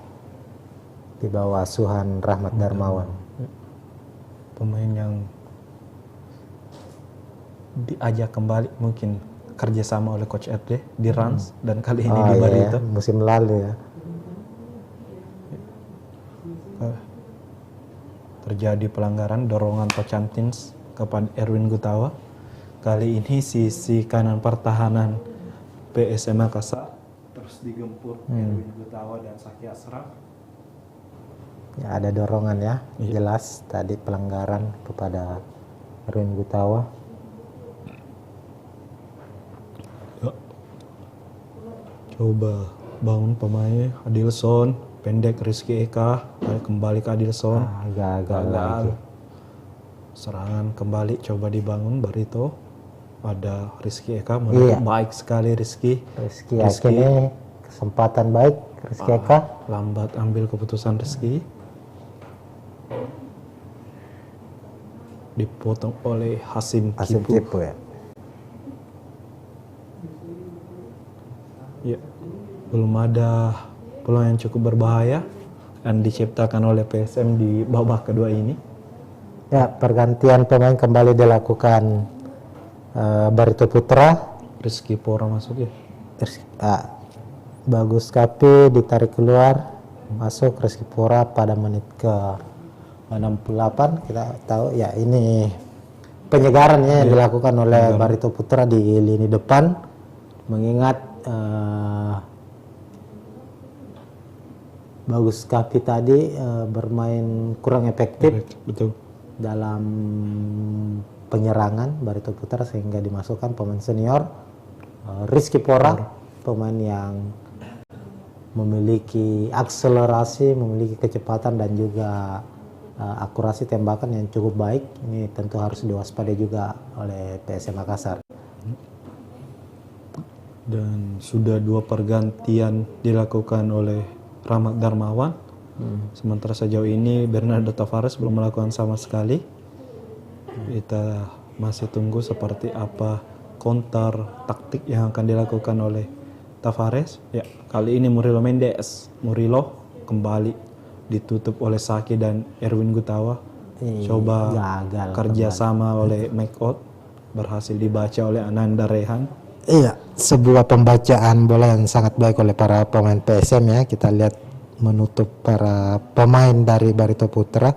di bawah asuhan Rahmat Darmawan. Pemain yang diajak kembali mungkin kerjasama oleh Coach RD di Rans dan kali ini di Barito. Ya, musim lalu ya. Terjadi pelanggaran dorongan Tocantins kepada Erwin Gutawa. Kali ini sisi kanan pertahanan PSM Makassar terus digempur Erwin Gutawa dan Saki Asraf. Ya, ada dorongan ya, jelas tadi pelanggaran kepada Erwin Gutawa. Ya. Coba bangun pemainnya Adilson, pendek Rizky Eka, kembali ke Adilson. Gagal. Serangan kembali coba dibangun Barito. Ada Rizky Eka, baik sekali Rizky akhirnya kesempatan baik Rizky Eka. Lambat ambil keputusan Rizky. Dipotong oleh Hasim Kipu ya. Ya, belum ada peluang yang cukup berbahaya yang diciptakan oleh PSM di babak kedua ini. Ya, pergantian pemain kembali dilakukan Barito Putra. Rizky Pora masuk ya. Bagus Kapi ditarik keluar, masuk Rizky Pora pada menit ke 68. Kita tahu ya ini penyegarannya yang dilakukan oleh Barito Putra di lini depan, mengingat Bagus Kapi tadi bermain kurang efektif dalam penyerangan Barito Putra sehingga dimasukkan pemain senior Rizky Pora, pemain yang memiliki akselerasi, memiliki kecepatan dan juga akurasi tembakan yang cukup baik. Ini tentu harus diwaspadai juga oleh PSM Makassar. Dan sudah 2 pergantian dilakukan oleh Rahmat Darmawan. Sementara sejauh ini Bernardo Tavares belum melakukan sama sekali. Kita masih tunggu seperti apa counter taktik yang akan dilakukan oleh Tavares. Ya, kali ini Murilo Mendes. Murilo kembali ditutup oleh Saki dan Erwin Gutawa. Coba gagal kerjasama oleh Mike Ott, berhasil dibaca oleh Ananda Rehan. Iya, sebuah pembacaan bola yang sangat baik oleh para pemain PSM ya. Kita lihat menutup para pemain dari Barito Putra.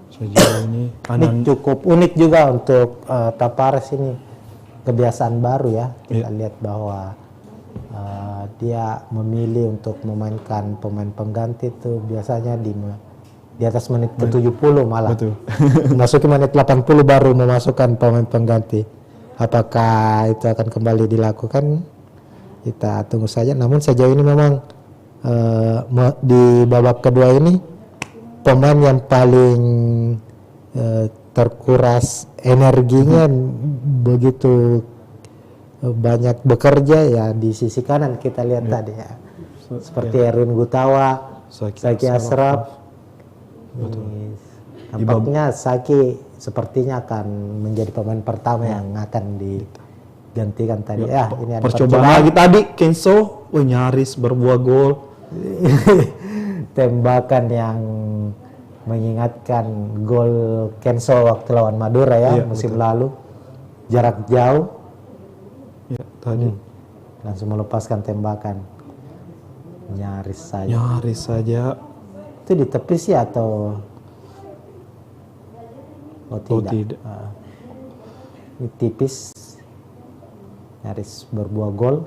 Sejauh ini cukup unik juga untuk Tavares ini, kebiasaan baru ya. Kita lihat bahwa dia memilih untuk memainkan pemain pengganti itu biasanya di atas menit ke-70 malah. Betul. Masuki menit 80 baru memasukkan pemain pengganti. Apakah itu akan kembali dilakukan? Kita tunggu saja. Namun sejauh ini memang di babak kedua ini pemain yang paling terkuras energinya begitu banyak bekerja ya di sisi kanan kita lihat tadi ya. Seperti Erwin Gutawa, Saki Asraf. Nampaknya Saki sepertinya akan menjadi pemain pertama yang akan digantikan tadi. Ya, ini ada percobaan lagi tadi Kenzo, nyaris berbuah gol. Tembakan yang mengingatkan gol Kenzo waktu lawan Madura ya, musim lalu. Jarak jauh. Ya, tadi langsung melepaskan tembakan. Nyaris saja. Itu di tepi sih atau tidak? Ini tipis, nyaris berbuah gol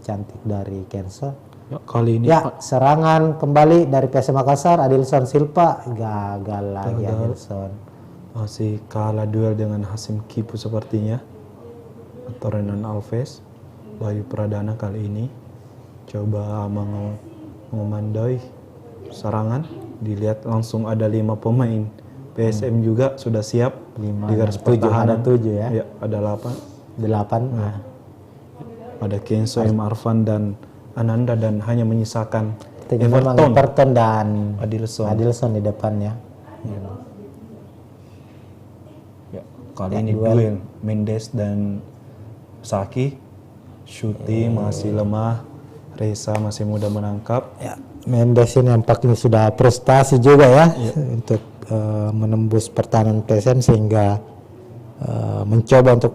cantik dari Kenso. Ya, kali ini Ya, serangan kembali dari PSM Makassar, Adilson Silva gagal lagi. Adilson masih kalah duel dengan Hasim Kipu sepertinya, atau Renan Alves. Bayu Pradana kali ini coba mengomandoi serangan, dilihat langsung ada 5 pemain PSM juga sudah siap 5 di garis dan 7, pertahanan. ada 7 ya. Ya, ada 8. Nah. Ada Kenso, M. Arfan dan Ananda, dan hanya menyisakan Everton dan Adilson di depannya. Ya, kali ini duel Mendes dan Saki. Shooting masih lemah, Reza masih mudah menangkap. Ya, Mendes ini nampaknya sudah prestasi juga ya, untuk menembus pertahanan PSM sehingga mencoba untuk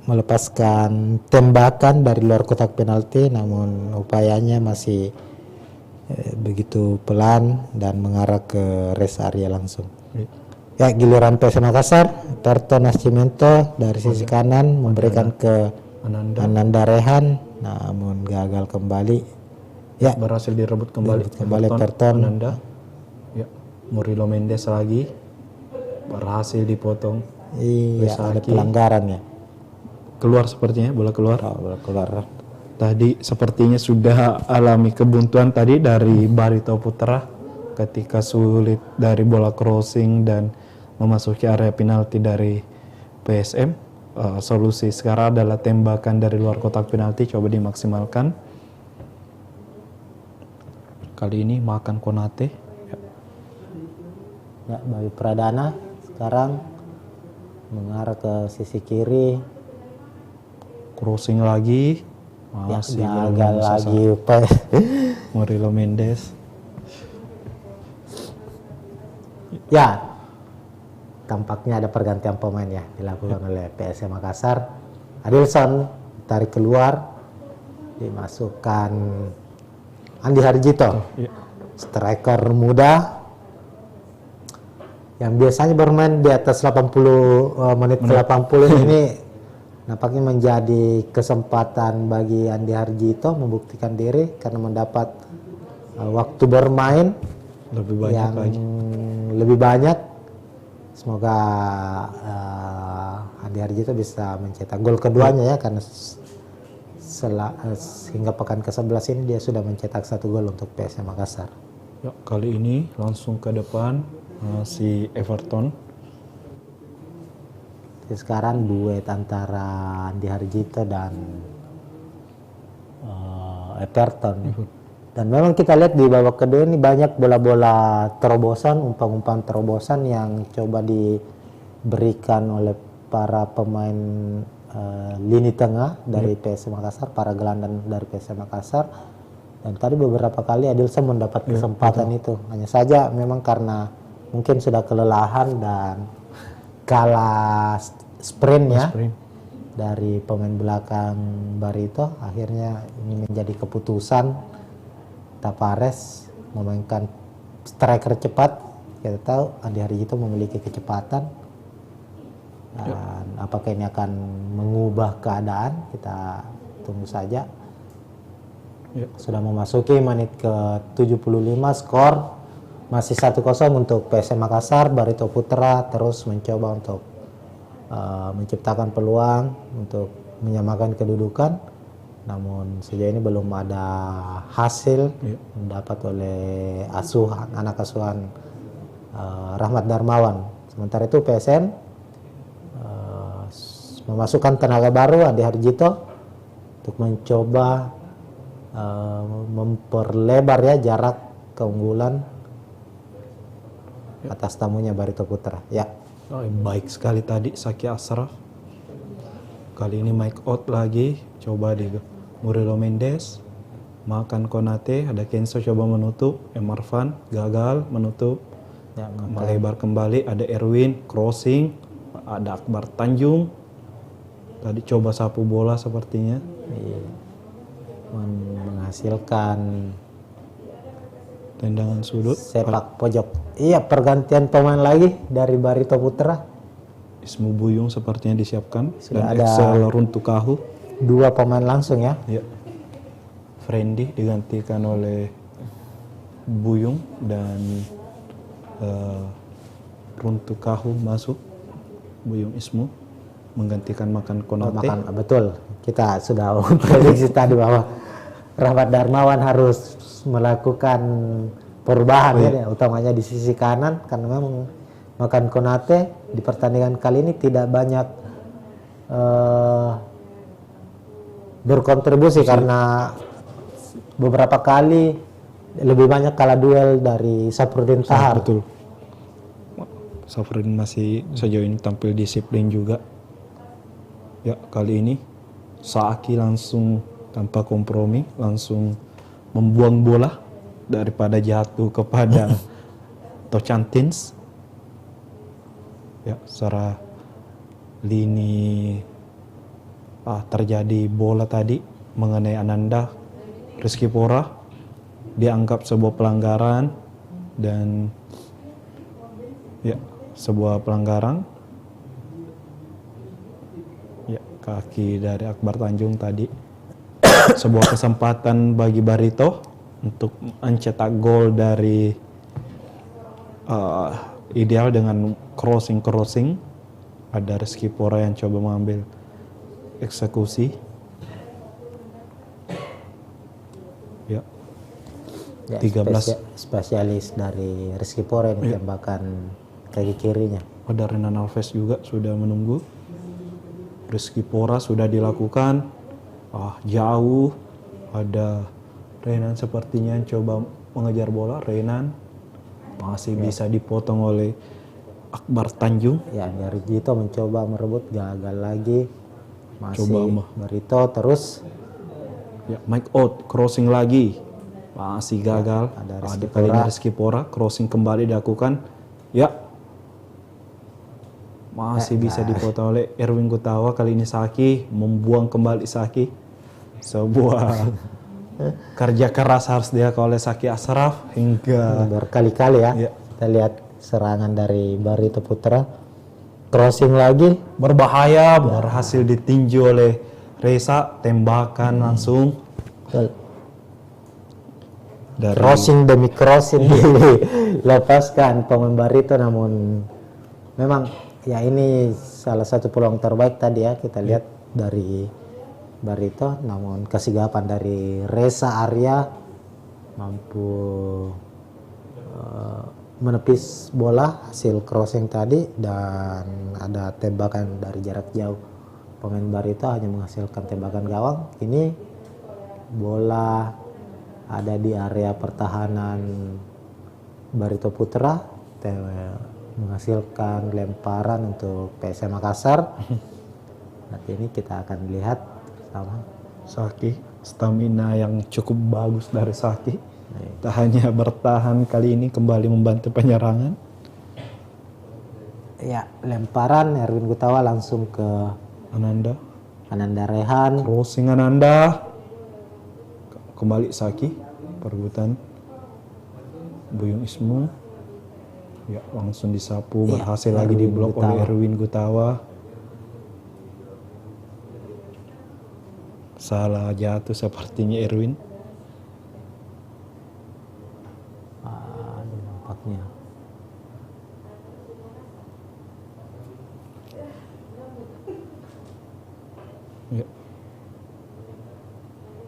melepaskan tembakan dari luar kotak penalti, namun upayanya masih begitu pelan dan mengarah ke rest area langsung. Ya, giliran PSM Makassar, Perto Nascimento dari sisi kanan memberikan ke Ananda Rehan, namun gagal kembali. Ya, berhasil direbut kembali Perton. Ananda. Ya, Murilo Mendes lagi berhasil dipotong. Iya, ada pelanggaran ya. Keluar sepertinya, bola keluar. Bola keluar. Tadi sepertinya sudah alami kebuntuan tadi dari Barito Putra ketika sulit dari bola crossing dan memasuki area penalti dari PSM. Solusi sekarang adalah tembakan dari luar kotak penalti, coba dimaksimalkan. Kali ini makan Konate. Ya, Bayu Pradana sekarang mengarah ke sisi kiri. Crossing lagi. Masih gagal lagi upaya. Murilo Mendes. Ya, tampaknya ada pergantian pemain ya dilakukan oleh PSM Makassar. Adilson tarik keluar, dimasukkan Andi Harjito, striker muda yang biasanya bermain di atas 80 menit ke 80 ini nampaknya menjadi kesempatan bagi Andi Harjito membuktikan diri karena mendapat waktu bermain lebih banyak. Semoga Andi Harjito bisa mencetak gol keduanya ya, karena hingga pekan ke-11 ini dia sudah mencetak 1 gol untuk PSM Makassar. Ya, kali ini langsung ke depan si Everton. Sekarang duet antara Andi Harjito dan Everton. Dan memang kita lihat di babak kedua ini banyak bola-bola terobosan, umpan-umpan terobosan yang coba diberikan oleh para pemain lini tengah dari PSM Makassar, para gelandang dari PSM Makassar. Dan tadi beberapa kali Adilson mendapat kesempatan itu. Hanya saja memang karena mungkin sudah kelelahan dan kalah sprintnya dari pemain belakang Barito, akhirnya ini menjadi keputusan Tavares memainkan striker cepat. Kita tahu Andi Harjito memiliki kecepatan, dan apakah ini akan mengubah keadaan, kita tunggu saja. Sudah memasuki menit ke 75, skor masih 1-0 untuk PSM Makassar. Barito Putra terus mencoba untuk menciptakan peluang untuk menyamakan kedudukan, namun sejauh ini belum ada hasil mendapat oleh anak asuhan Rahmat Darmawan. Sementara itu PSM memasukkan tenaga baru Andi Harjito untuk mencoba memperlebar ya jarak keunggulan atas tamunya Barito Putra. Ya. Baik sekali tadi Saki Ashraf. Kali ini Mike Out lagi, coba di Murilo Mendes, makan Konate, ada Kenso coba menutup, Emarfan gagal menutup, melebar kembali, ada Erwin crossing, ada Akbar Tanjung, tadi coba sapu bola sepertinya. Menghasilkan tendangan sudut. Sepak pojok. Iya, pergantian pemain lagi dari Barito Putra. Ismu Buyung sepertinya disiapkan. Sudah dan ada Excel Runtukahu. 2 pemain langsung ya. Ya. Friendly digantikan oleh Buyung dan Runtukahu masuk. Buyung Ismu menggantikan Makan Konate. Betul. Kita sudah prediksi tadi bahwa Rahmat Darmawan harus melakukan perubahan ya, utamanya di sisi kanan karena memang Makan Konate di pertandingan kali ini tidak banyak berkontribusi karena beberapa kali lebih banyak kalah duel dari Safruddin Tahar. Betul. Safruddin masih sejauh ini tampil disiplin juga. Ya, kali ini Saaki langsung tanpa kompromi langsung membuang bola daripada jatuh kepada Tocantins. Ya, secara lini terjadi bola tadi mengenai Ananda Rizky Pora, dianggap sebuah pelanggaran dan ya sebuah pelanggaran. Ya, kaki dari Akbar Tanjung tadi sebuah kesempatan bagi Barito untuk mencetak gol dari ideal dengan crossing. Ada Rizky Pora yang coba mengambil eksekusi. Ya. 13 spesialis dari Rizky Pora yang tembakan kaki kirinya. Ada Renan Alves juga sudah menunggu. Rizky Pora sudah dilakukan. Jauh. Ada Renan sepertinya yang coba mengejar bola. Renan masih bisa dipotong oleh Akbar Tanjung. Ya, Yarjito mencoba merebut, gagal lagi. Masih Coba Barito terus. Ya, Mike Out crossing lagi. Masih gagal. Ada kalinya Rizky Pora crossing kembali dilakukan. Ya. Masih bisa dipotong oleh Erwin Gutawa. Kali ini Saki membuang kembali Saki. Sebuah kerja keras harus dilakukan oleh Saki Ashraf hingga berkali-kali ya. Kita lihat serangan dari Barito Putra. Crossing lagi berbahaya, berhasil ditinju oleh Reza, tembakan langsung. Dari crossing demi crossing dilepaskan pemain Barito, namun memang ya ini salah satu peluang terbaik tadi ya kita lihat dari Barito, namun kesigapan dari Reza Arya mampu menepis bola hasil crossing tadi, dan ada tembakan dari jarak jauh. Pemain Barito hanya menghasilkan tembakan gawang. Ini bola ada di area pertahanan Barito Putra, menghasilkan lemparan untuk PSM Makassar. Nanti ini kita akan lihat sama Saki, stamina yang cukup bagus dari Saki. Tak hanya bertahan, kali ini kembali membantu penyerangan. Ya, lemparan Erwin Gutawa langsung ke Ananda Rehan. Crossing Ananda. Kembali Saki, perebutan Buyung Ismu. Ya, langsung disapu, berhasil lagi diblok oleh Erwin Gutawa. Salah jatuh sepertinya Erwin. Nampaknya. Ya.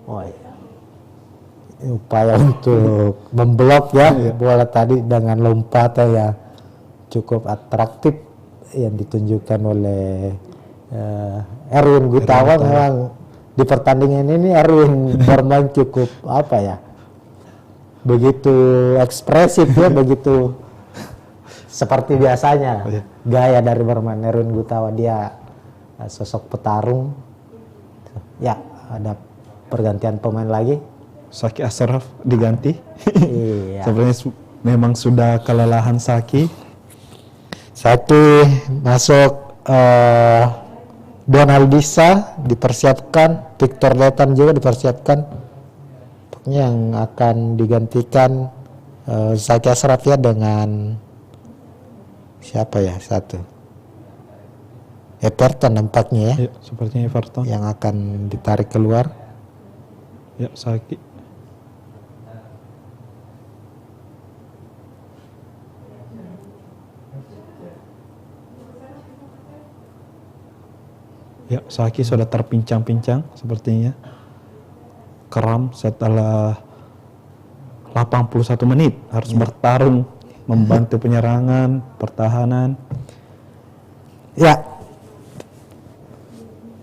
Oh iya. Upaya untuk memblok ya bola tadi dengan lompatan ya cukup atraktif yang ditunjukkan oleh Erwin Gutawa. Memang di pertandingan ini Erwin bermain cukup begitu ekspresif ya, begitu seperti biasanya gaya dari bermain Erwin Gutawa. Dia sosok petarung. Ya, ada pergantian pemain lagi. Saki Ashraf diganti. Iya. Sebenarnya memang sudah kelelahan Saki. Saki masuk, Donaldisa dipersiapkan, Victor Letan juga dipersiapkan yang akan digantikan Zaki Ashraf ya dengan siapa ya satu Everton nampaknya ya, Ya, sepertinya Everton. yang akan ditarik keluar. Ya, Saki. Ya, Saki sudah terpincang-pincang sepertinya. Kram setelah 81 menit harus bertarung membantu penyerangan, pertahanan. Ya,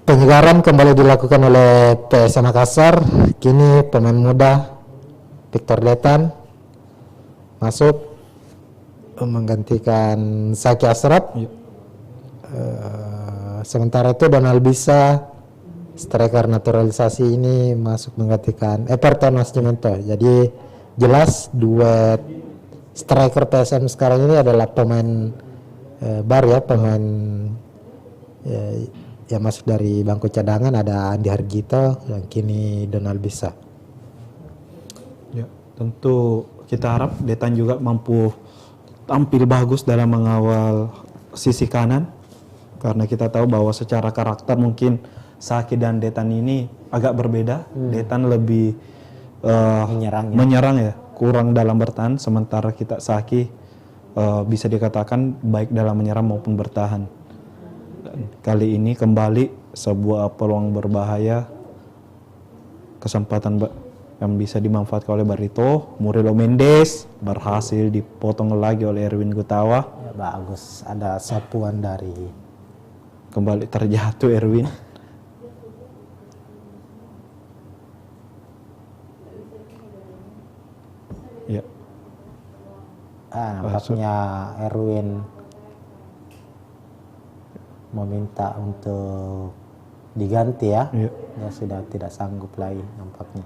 penyegaran kembali dilakukan oleh PSM Makassar. Kini pemain muda Victor Detan masuk menggantikan Zaki Ashraf. Ya. Sementara itu Donald Bisa, striker naturalisasi ini masuk menggantikan Everton Nascimento. Jadi jelas duet striker PSM sekarang ini adalah pemain baru ya, pemain yang masuk dari bangku cadangan. Ada Andi Hargito yang kini Donald Bisa. Ya, tentu kita harap Detan juga mampu tampil bagus dalam mengawal sisi kanan, karena kita tahu bahwa secara karakter mungkin Saki dan Detan ini agak berbeda. Detan lebih menyerang ya, kurang dalam bertahan, sementara kita Saki bisa dikatakan baik dalam menyerang maupun bertahan. Dan kali ini kembali sebuah peluang berbahaya, kesempatan yang bisa dimanfaatkan oleh Barito. Murilo Mendes berhasil dipotong lagi oleh Erwin Gutawa. Ya, bagus, ada sapuan dari Kembali terjatuh Erwin. Ya, nampaknya Erwin meminta untuk diganti ya. iya. Dia sudah tidak sanggup lagi nampaknya.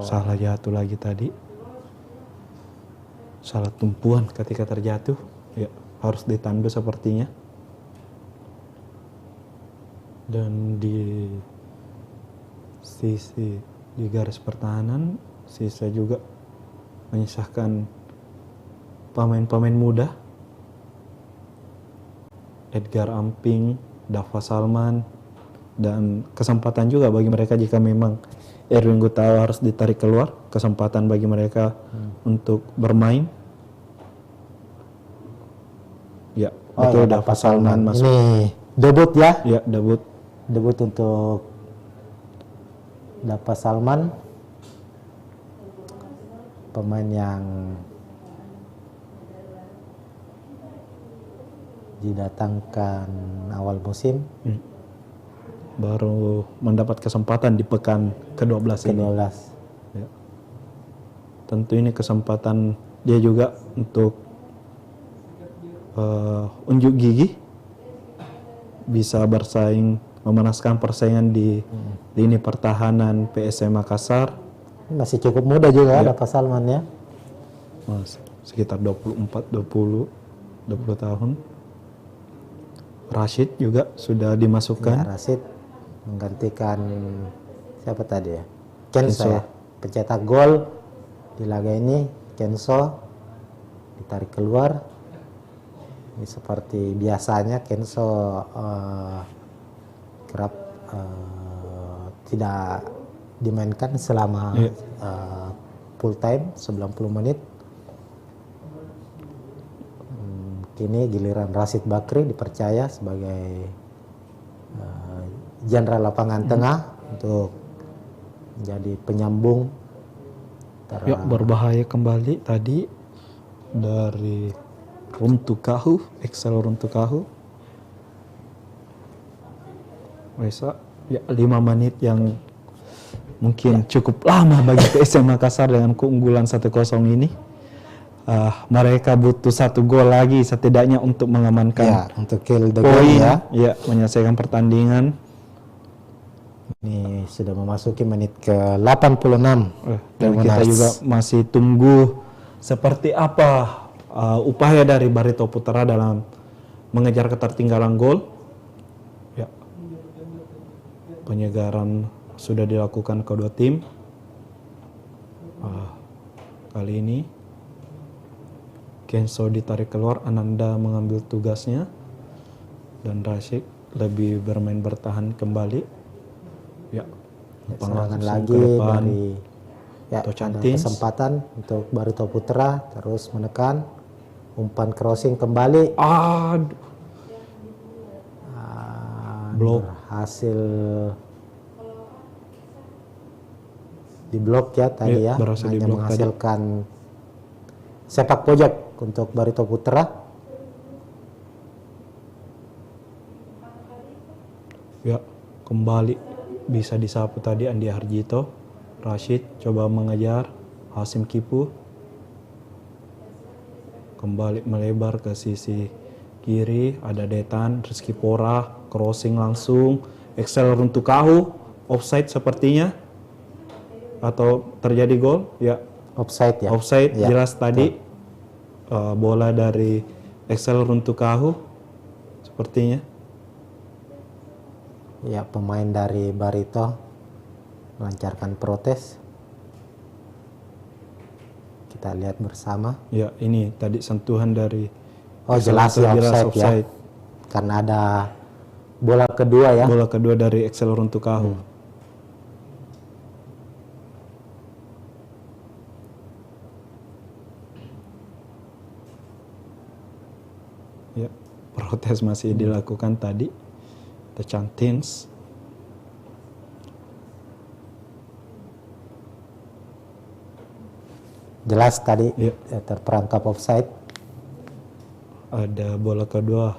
Salah jatuh lagi tadi. Salah tumpuan ketika terjatuh. Ya, harus ditandu sepertinya. Dan di sisi di garis pertahanan, sisa juga menyisahkan pemain-pemain muda. Edgar Amping, Dava Salman, dan kesempatan juga bagi mereka jika memang Erwin Gutawa harus ditarik keluar, kesempatan bagi mereka untuk bermain. Ya, betul, ya, Dava Salman masuk. Ini debut ya? Ya, debut. Debut untuk Dava Salman, pemain yang didatangkan awal musim. Baru mendapat kesempatan di pekan ke-12 ini. Ya. Tentu ini kesempatan dia juga untuk unjuk gigi, bisa bersaing, memanaskan persaingan di lini pertahanan PSM Makassar. Masih cukup muda juga Dava Salman ya. Sekitar 20 tahun. Rashid juga sudah dimasukkan. Ya, Rashid menggantikan siapa tadi ya? Kenso ya. Pencetak gol di laga ini Kenso ditarik keluar. Ini seperti biasanya Kenso kerap tidak dimainkan selama full time 90 menit. Kini giliran Rashid Bakri dipercaya sebagai jenderal lapangan tengah untuk menjadi penyambung. Ya, berbahaya kembali tadi dari Runtukahu, Excel Runtukahu. Wesa, ya 5 menit yang mungkin cukup lama bagi PSM Makassar dengan keunggulan 1-0 ini. Mereka butuh 1 gol lagi setidaknya untuk mengamankan untuk kill the game ya, menyelesaikan pertandingan. Ini sudah memasuki menit ke-86. Dan kita juga masih tunggu seperti apa upaya dari Barito Putra dalam mengejar ketertinggalan gol. Ya. Penyegaran sudah dilakukan kedua tim. Kali ini Kenzo ditarik keluar, Ananda mengambil tugasnya, dan Rashid lebih bermain bertahan kembali. Ya, Serangan langsung lagi ke depan. dari ada Tocantins. kesempatan untuk Barito Putra terus menekan, umpan crossing kembali. Aduh, blok. Berhasil diblok ya tadi Iya, ya, berhasil hanya diblok menghasilkan sepak pojok untuk Barito Putra. Ya, kembali bisa disapu tadi Andi Harjito. Rashid coba mengejar Hasim Kipu. Kembali melebar ke sisi kiri, ada Detan, Rizky Pora, crossing langsung, Excel untuk Kahu, offside sepertinya. Atau terjadi gol? Ya, Offside ya. offside Ya, jelas tadi. Bola dari Excel untuk Kahu sepertinya. Ya, pemain dari Barito melancarkan protes. Kita lihat bersama. Ya, ini tadi sentuhan dari Oh, jelas ya offside ya. Karena ada bola kedua ya. Bola kedua dari Excel untuk Kahu. Ya, protes masih dilakukan tadi. Tocantins. Jelas tadi Ya. terperangkap offside. Ada bola kedua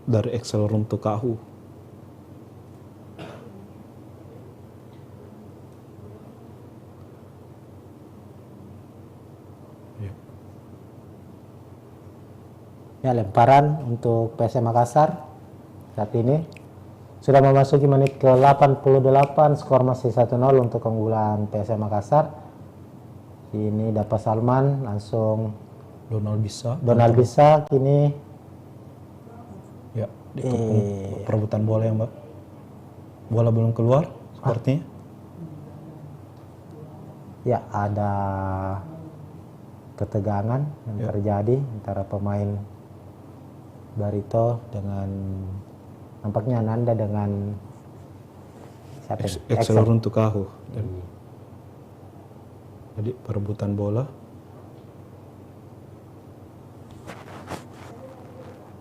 dari Excel untuk Kahu. Ya. Ya, lemparan untuk PSM Makassar saat ini sudah memasuki menit ke 88, skor masih 1-0 untuk keunggulan PSM Makassar. Ini dapat Salman langsung Donald bisa. Donald bisa kini Ya, perebutan bola ya, Mbak. Bola belum keluar sepertinya. ya ada ketegangan yang terjadi antara pemain Barito dengan nampaknya Ananda dengan siapa? Excel untuk Kahu. Jadi perebutan bola.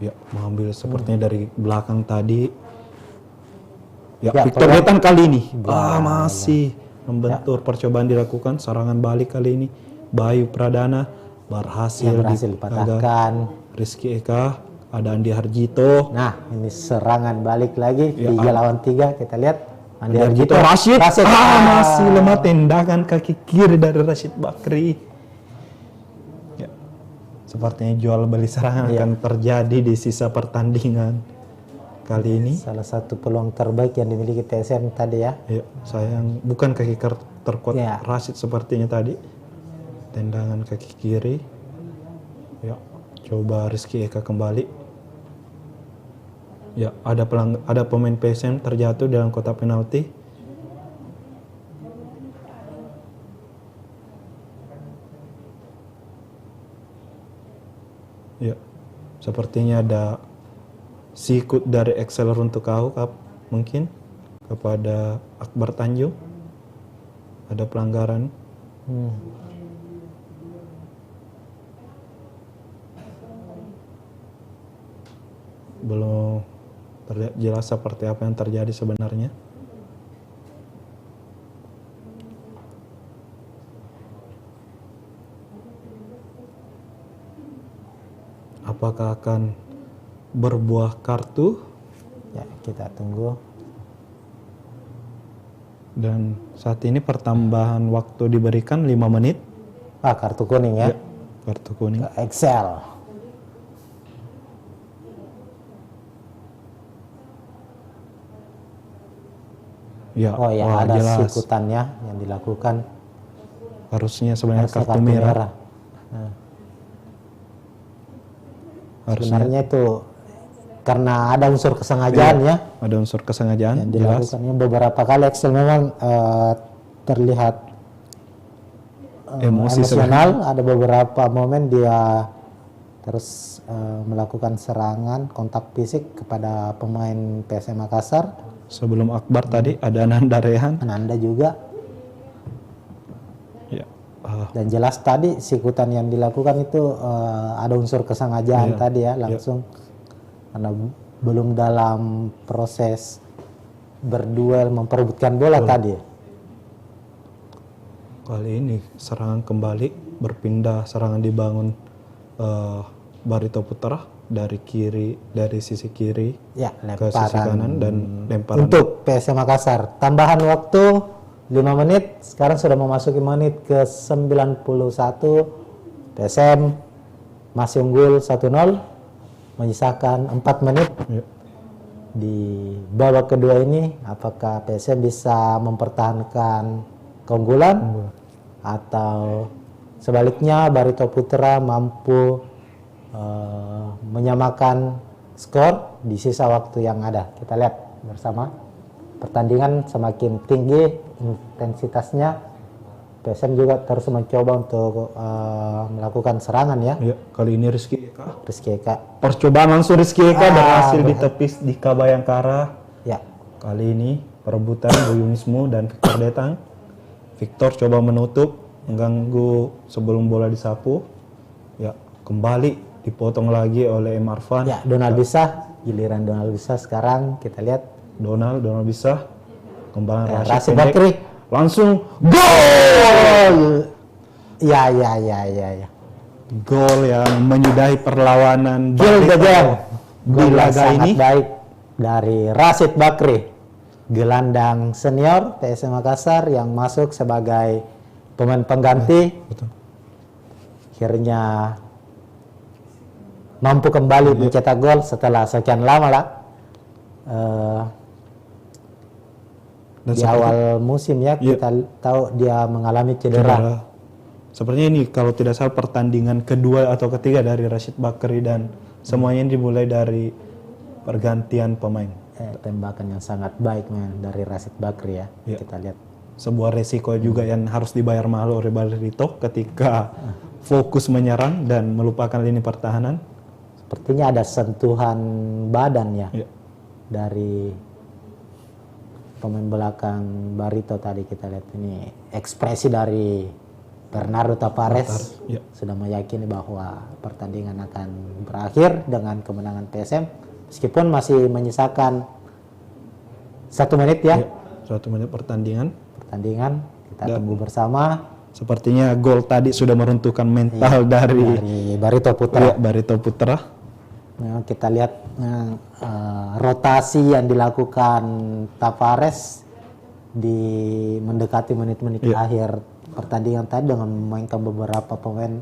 Ya, mengambil sepertinya dari belakang tadi. Ya, Ya, Victor peluang. Detan kali ini. Masih membentur, percobaan dilakukan, serangan balik kali ini. Bayu Pradana berhasil, Yang berhasil dipatahkan. Rizky Eka, ada Andi Harjito. Nah, ini serangan balik lagi, Ya, 3 lawan 3, kita lihat. Andi Harjito, Rashid. Masih lemah, tendangan kaki kiri dari Rashid Bakri. Ya, sepertinya jual beli serangan akan terjadi di sisa pertandingan kali ini. Salah satu peluang terbaik yang dimiliki PSM tadi ya. Ya, sayang bukan kaki terkuat Ya. Rashid sepertinya tadi. Tendangan kaki kiri. Ya, coba Rizky Eka kembali. Ya, ada pemain PSM terjatuh dalam kotak penalti. Ya, sepertinya ada sikut dari Excel untuk Kahu mungkin kepada Akbar Tanjung. Ada pelanggaran. Belum jelas seperti apa yang terjadi sebenarnya. Apakah akan berbuah kartu? Ya, kita tunggu. Dan saat ini pertambahan waktu diberikan 5 menit. Kartu kuning ya. Ya, kartu kuning. Ke Excel. Ya, Oh ya, wah, ada jelas. sikutannya yang dilakukan. Harusnya sebenarnya Harusnya kartu merah. Nah, Harusnya sebenarnya itu karena ada unsur kesengajaan ya ada unsur kesengajaan, yang jelas. dilakukannya beberapa kali. Excel memang terlihat emosional. Ada beberapa momen dia terus melakukan serangan kontak fisik kepada pemain PSM Makassar. Sebelum Akbar tadi ada Ananda Rehan. Ananda juga. Ya. Dan jelas tadi sikutan yang dilakukan itu ada unsur kesengajaan tadi ya langsung karena belum dalam proses berduel memperebutkan bola tadi. Kali ini serangan kembali berpindah, serangan dibangun Barito Putra dari sisi kiri Ya, ke sisi kanan dan lemparan untuk PSM Makassar. Tambahan waktu 5 menit, sekarang sudah memasuki menit ke 91. PSM masih unggul 1-0, menyisakan 4 menit. Ya. Di babak kedua ini, apakah PSM bisa mempertahankan keunggulan atau sebaliknya Barito Putra mampu menyamakan skor di sisa waktu yang ada. Kita lihat bersama. Pertandingan semakin tinggi intensitasnya. PSM juga terus mencoba untuk melakukan serangan ya. Ya, kali ini Rizky Eka. Percobaan langsung Rizky Eka berhasil ditepis di Kabayangkara. Ya. Kali ini perebutan Buyunismu dan Victor Detang. Victor coba menutup, mengganggu sebelum bola disapu. Ya, kembali dipotong lagi oleh M. Arfan. Ya, Donald bisa. Giliran Donald bisa sekarang kita lihat. Donald bisa. Kembali Rashid Bakri. Langsung gol! Ya. Gol yang menyudahi perlawanan Gol gajah. di Gol laga sangat ini. baik dari Rashid Bakri, gelandang senior PSM Makassar yang masuk sebagai pemain pengganti. Betul. Akhirnya mampu kembali mencetak gol setelah sekian lama lah. Dan Di awal musim ya kita tahu dia mengalami cedera. Sepertinya ini kalau tidak salah pertandingan kedua atau ketiga dari Rashid Bakri dan semuanya dimulai dari pergantian pemain. Tembakan yang sangat baik dari Rashid Bakri ya. Kita lihat. Sebuah resiko juga yang harus dibayar mahal oleh Barito ketika fokus menyerang dan melupakan lini pertahanan. Sepertinya ada sentuhan badan ya. Dari pemain belakang Barito tadi kita lihat ini ekspresi dari Bernardo Tavares sudah meyakini bahwa pertandingan akan berakhir dengan kemenangan PSM meskipun masih menyisakan 1 menit ya. 1 menit pertandingan kita tunggu bersama. Sepertinya gol tadi sudah meruntuhkan mental dari Barito Putra. Barito Putra. Nah, kita lihat rotasi yang dilakukan Tavares di mendekati menit-menit akhir pertandingan tadi dengan memainkan beberapa pemain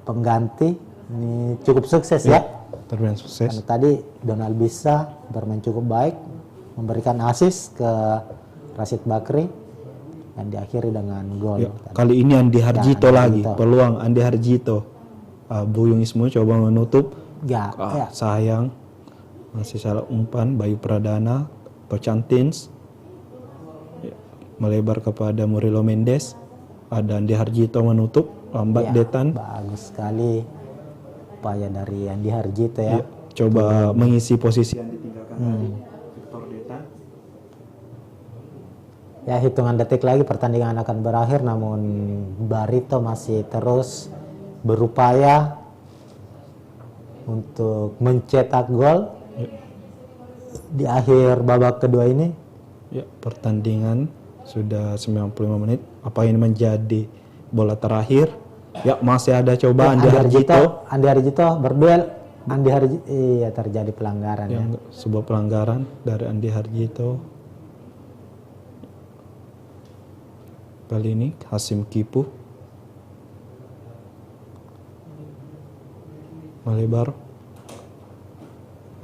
pengganti. Ini cukup sukses ya. Terbilang sukses. Karena tadi Donald bisa bermain cukup baik, memberikan assist ke Rashid Bakri yang diakhiri dengan gol. Kali ini Andi Harjito lagi, peluang Andi Harjito. Buyunismu coba menutup. Sayang, masih salah umpan. Bayu Pradana, Pocantins melebar kepada Murilo Mendes. Ada Andi Harjito menutup, lambat Detan. Bagus sekali upaya dari Andi Harjito ya. Coba mengisi posisi yang ditinggalkan tadi Victor Detan. Ya, hitungan detik lagi pertandingan akan berakhir, namun Barito masih terus berupaya untuk mencetak gol di akhir babak kedua ini. Pertandingan sudah 95 menit. Apa ini menjadi bola terakhir? Masih ada coba Andi Harjito berduel. Terjadi pelanggaran sebuah pelanggaran dari Andi Harjito. Kali ini Hasim Kipu melebar.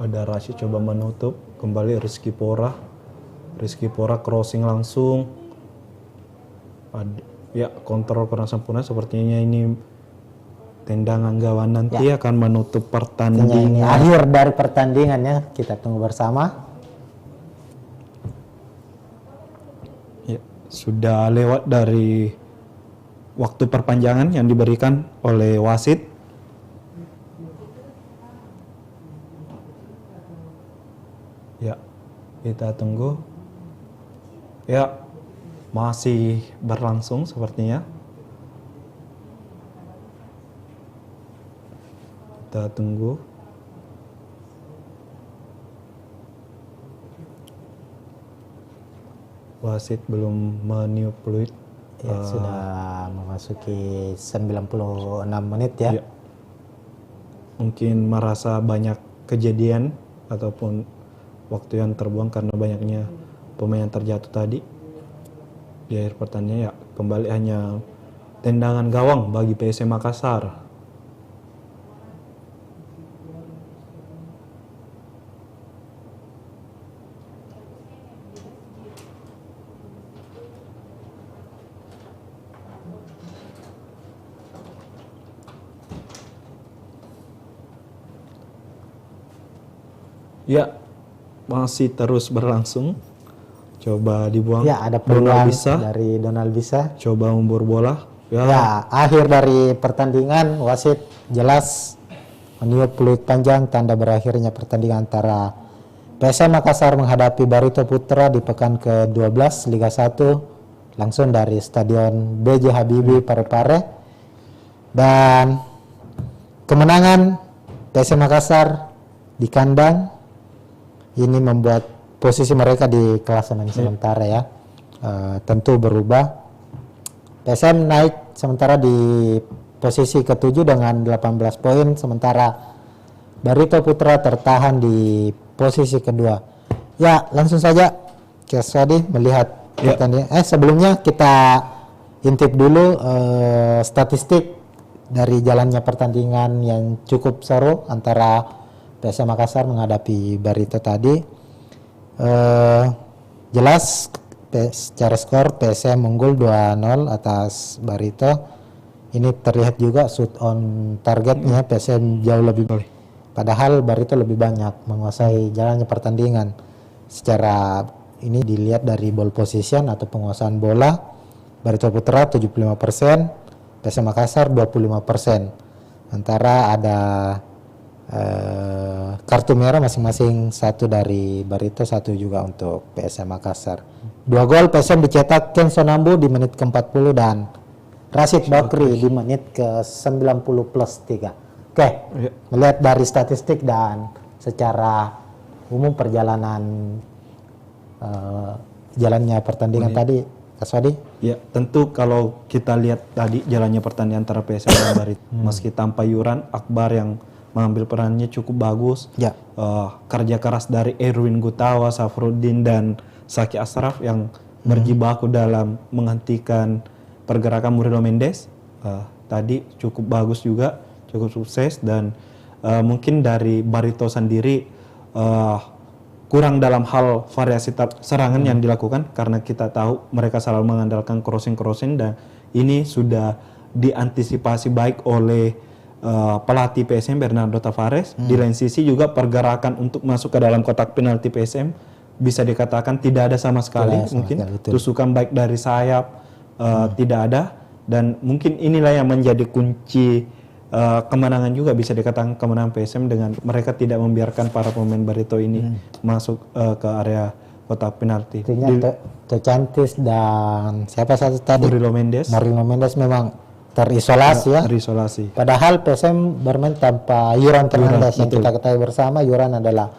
Ada Rashid coba menutup, kembali Rizky Pora crossing langsung. Kontrol kurang sempurna, sepertinya ini tendangan gawang nanti akan menutup pertandingan. Akhir dari pertandingannya kita tunggu bersama. sudah lewat dari waktu perpanjangan yang diberikan oleh wasit. Ya, kita tunggu. Ya, masih berlangsung sepertinya. Kita tunggu. Wasit belum meniup peluit. Ya, sudah memasuki 96 menit ya. Ya. Mungkin merasa banyak kejadian ataupun waktu yang terbuang karena banyaknya pemain yang terjatuh tadi di akhir pertandingan. Ya, kembali hanya tendangan gawang bagi PSM Makassar. Ya, masih terus berlangsung. Coba dibuang. Ya, ada Donald peluang bisa. dari Donald bisa. Coba memburu bola. Ya, akhir dari pertandingan wasit jelas meniup peluit panjang tanda berakhirnya pertandingan antara PSM Makassar menghadapi Barito Putra di pekan ke-12 Liga 1 langsung dari Stadion B.J. Habibie Parepare. Dan kemenangan PSM Makassar di kandang ini membuat posisi mereka di klasemen sementara ya tentu berubah. PSM naik sementara di posisi ke-7 dengan 18 poin, sementara Barito Putra tertahan di posisi kedua. Ya, langsung saja ke Swadi melihat pertandingan. Sebelumnya kita intip dulu statistik dari jalannya pertandingan yang cukup seru antara PSM Makassar menghadapi Barito tadi. Jelas secara skor PSM unggul 2-0 atas Barito. Ini terlihat juga shoot on targetnya PSM jauh lebih baik. Padahal Barito lebih banyak menguasai jalannya pertandingan. Secara ini dilihat dari ball position atau penguasaan bola, Barito Putra 75%, PSM Makassar 25%. Antara ada kartu merah masing-masing, satu dari Barito, satu juga untuk PSM Makassar. 2 gol PSM dicetak Ken Sonambu di menit ke-40 dan Rashid Bakri di menit ke-90 plus 3. Oke, melihat dari statistik dan secara umum perjalanan jalannya pertandingan tadi, Kaswadi? Ya, tentu kalau kita lihat tadi jalannya pertandingan antara PSM dan Barito, meski tanpa Yuran, Akbar yang mengambil perannya cukup bagus. Ya. Kerja keras dari Erwin Gutawa, Safruddin dan Saki Ashraf yang berjibaku dalam menghentikan pergerakan Murilo Mendes. Tadi cukup bagus juga, cukup sukses. Dan mungkin dari Barito sendiri kurang dalam hal variasi serangan yang dilakukan, karena kita tahu mereka selalu mengandalkan crossing dan ini sudah diantisipasi baik oleh pelatih PSM Bernardo Tavares. Di lain sisi juga pergerakan untuk masuk ke dalam kotak penalti PSM bisa dikatakan tidak ada sama sekali. Mungkin tusukan baik dari sayap tidak ada, dan mungkin inilah yang menjadi kunci kemenangan juga, bisa dikatakan kemenangan PSM dengan mereka tidak membiarkan para pemain Barito ini masuk ke area kotak penalti. Tecantis dan siapa satu tadi? Murilo Mendes memang terisolasi ya. Terisolasi. Padahal PSM bermain tanpa Yuran Fernandes yang kita ketahui bersama. Yuran adalah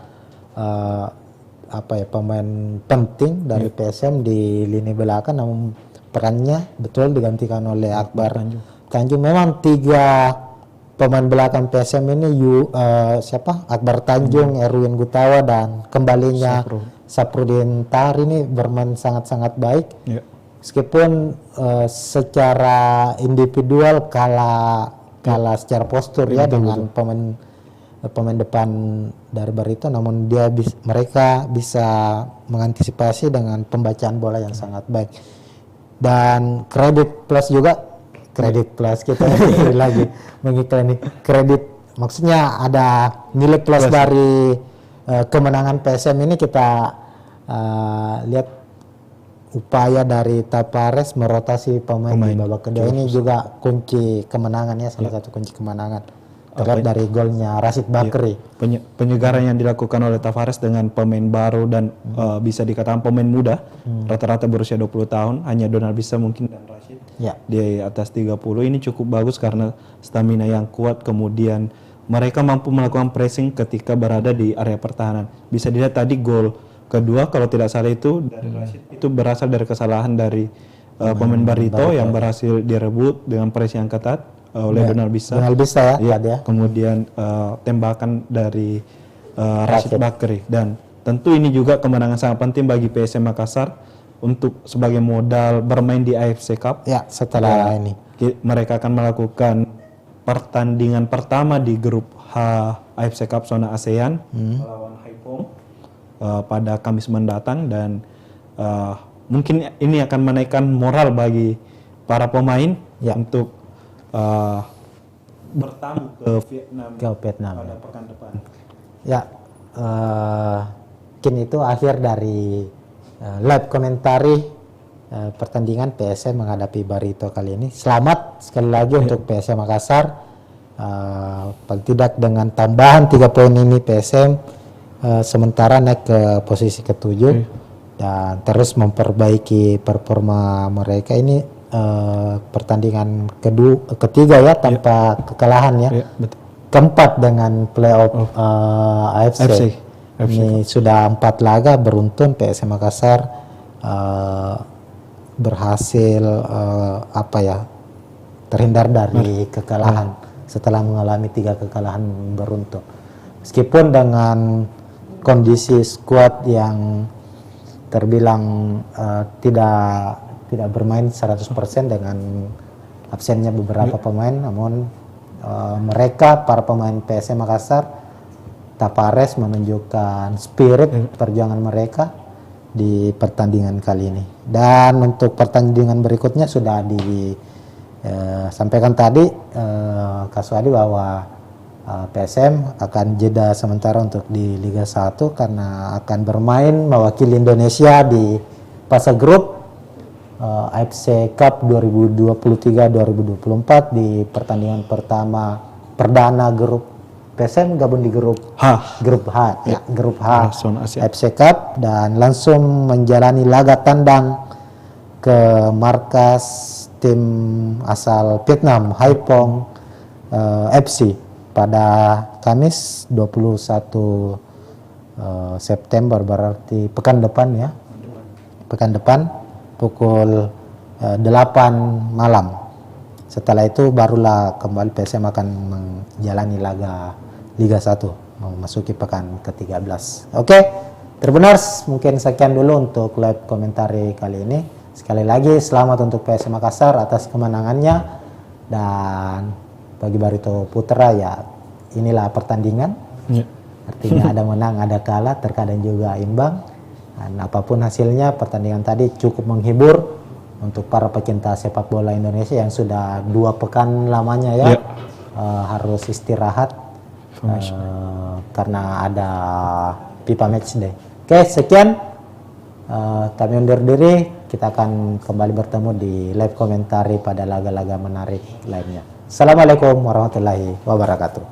pemain penting dari PSM di lini belakang, namun perannya betul digantikan oleh Akbar Tanjung. Memang 3 pemain belakang PSM ini Akbar Tanjung, Erwin Gutawa dan kembalinya Safruddin Tahar ini bermain sangat-sangat baik. Meskipun secara individual kalah secara postur ya dengan pemain depan dari Barito, namun mereka bisa mengantisipasi dengan pembacaan bola yang sangat baik. Dan kredit plus kita lagi mengiklani kredit, maksudnya ada nilai plus dari kemenangan PSM ini. Kita lihat upaya dari Tavares merotasi pemain di babak kedua ini juga kunci kemenangannya, salah satu kunci kemenangan terlihat dari golnya Rashid Bakri. Penyegaran yang dilakukan oleh Tavares dengan pemain baru dan bisa dikatakan pemain muda, rata-rata berusia 20 tahun, hanya Donald bisa mungkin dan Rashid di atas 30. Ini cukup bagus karena stamina yang kuat, kemudian mereka mampu melakukan pressing ketika berada di area pertahanan. Bisa dilihat tadi gol kedua kalau tidak salah itu dari Rashid, itu berasal dari kesalahan dari pemain Barito yang berhasil direbut dengan pressing yang ketat oleh Donald Bisa. Donald Bisa Kemudian tembakan dari Rashid Bakri, dan tentu ini juga kemenangan sangat penting bagi PSM Makassar untuk sebagai modal bermain di AFC Cup. Ya, setelah ini mereka akan melakukan pertandingan pertama di grup H AFC Cup zona ASEAN melawan Haiphong pada Kamis mendatang, dan mungkin ini akan menaikkan moral bagi para pemain untuk bertamu ke Vietnam pada pekan depan. Ya, mungkin itu akhir dari live komentari pertandingan PSM menghadapi Barito kali ini. Selamat sekali lagi untuk PSM Makassar. Paling tidak dengan tambahan 3 poin ini PSM sementara naik ke posisi ke-7 dan terus memperbaiki performa mereka. Ini pertandingan ketiga ya tanpa kekalahan ya. Keempat dengan playoff AFC. Ini sudah 4 laga beruntun PSM Makassar berhasil terhindar dari kekalahan setelah mengalami 3 kekalahan beruntun. Meskipun dengan kondisi skuad yang terbilang tidak bermain 100% dengan absennya beberapa pemain, namun mereka para pemain PSM Makassar, Tavares menunjukkan spirit perjuangan mereka di pertandingan kali ini. Dan untuk pertandingan berikutnya sudah disampaikan tadi Kaswadi bahwa PSM akan jeda sementara untuk di Liga 1 karena akan bermain mewakili Indonesia di fase grup AFC Cup 2023-2024 di pertandingan pertama perdana grup. PSM gabung di grup H, grup H AFC Cup, dan langsung menjalani laga tandang ke markas tim asal Vietnam Haiphong FC pada Kamis 21 September, berarti pekan depan ya. Pekan depan pukul 8 malam. Setelah itu barulah kembali PSM akan menjalani laga Liga 1 memasuki pekan ke-13. Oke, Tribuners, mungkin sekian dulu untuk live komentari kali ini. Sekali lagi selamat untuk PSM Makassar atas kemenangannya, dan bagi Barito Putra ya inilah pertandingan. Artinya ada menang, ada kalah, terkadang juga imbang. Dan apapun hasilnya, pertandingan tadi cukup menghibur untuk para pecinta sepak bola Indonesia yang sudah 2 pekan lamanya ya harus istirahat karena ada FIFA Match Day. Oke, sekian kami undur diri. Kita akan kembali bertemu di live komentari pada laga-laga menarik lainnya. Assalamualaikum warahmatullahi wabarakatuh.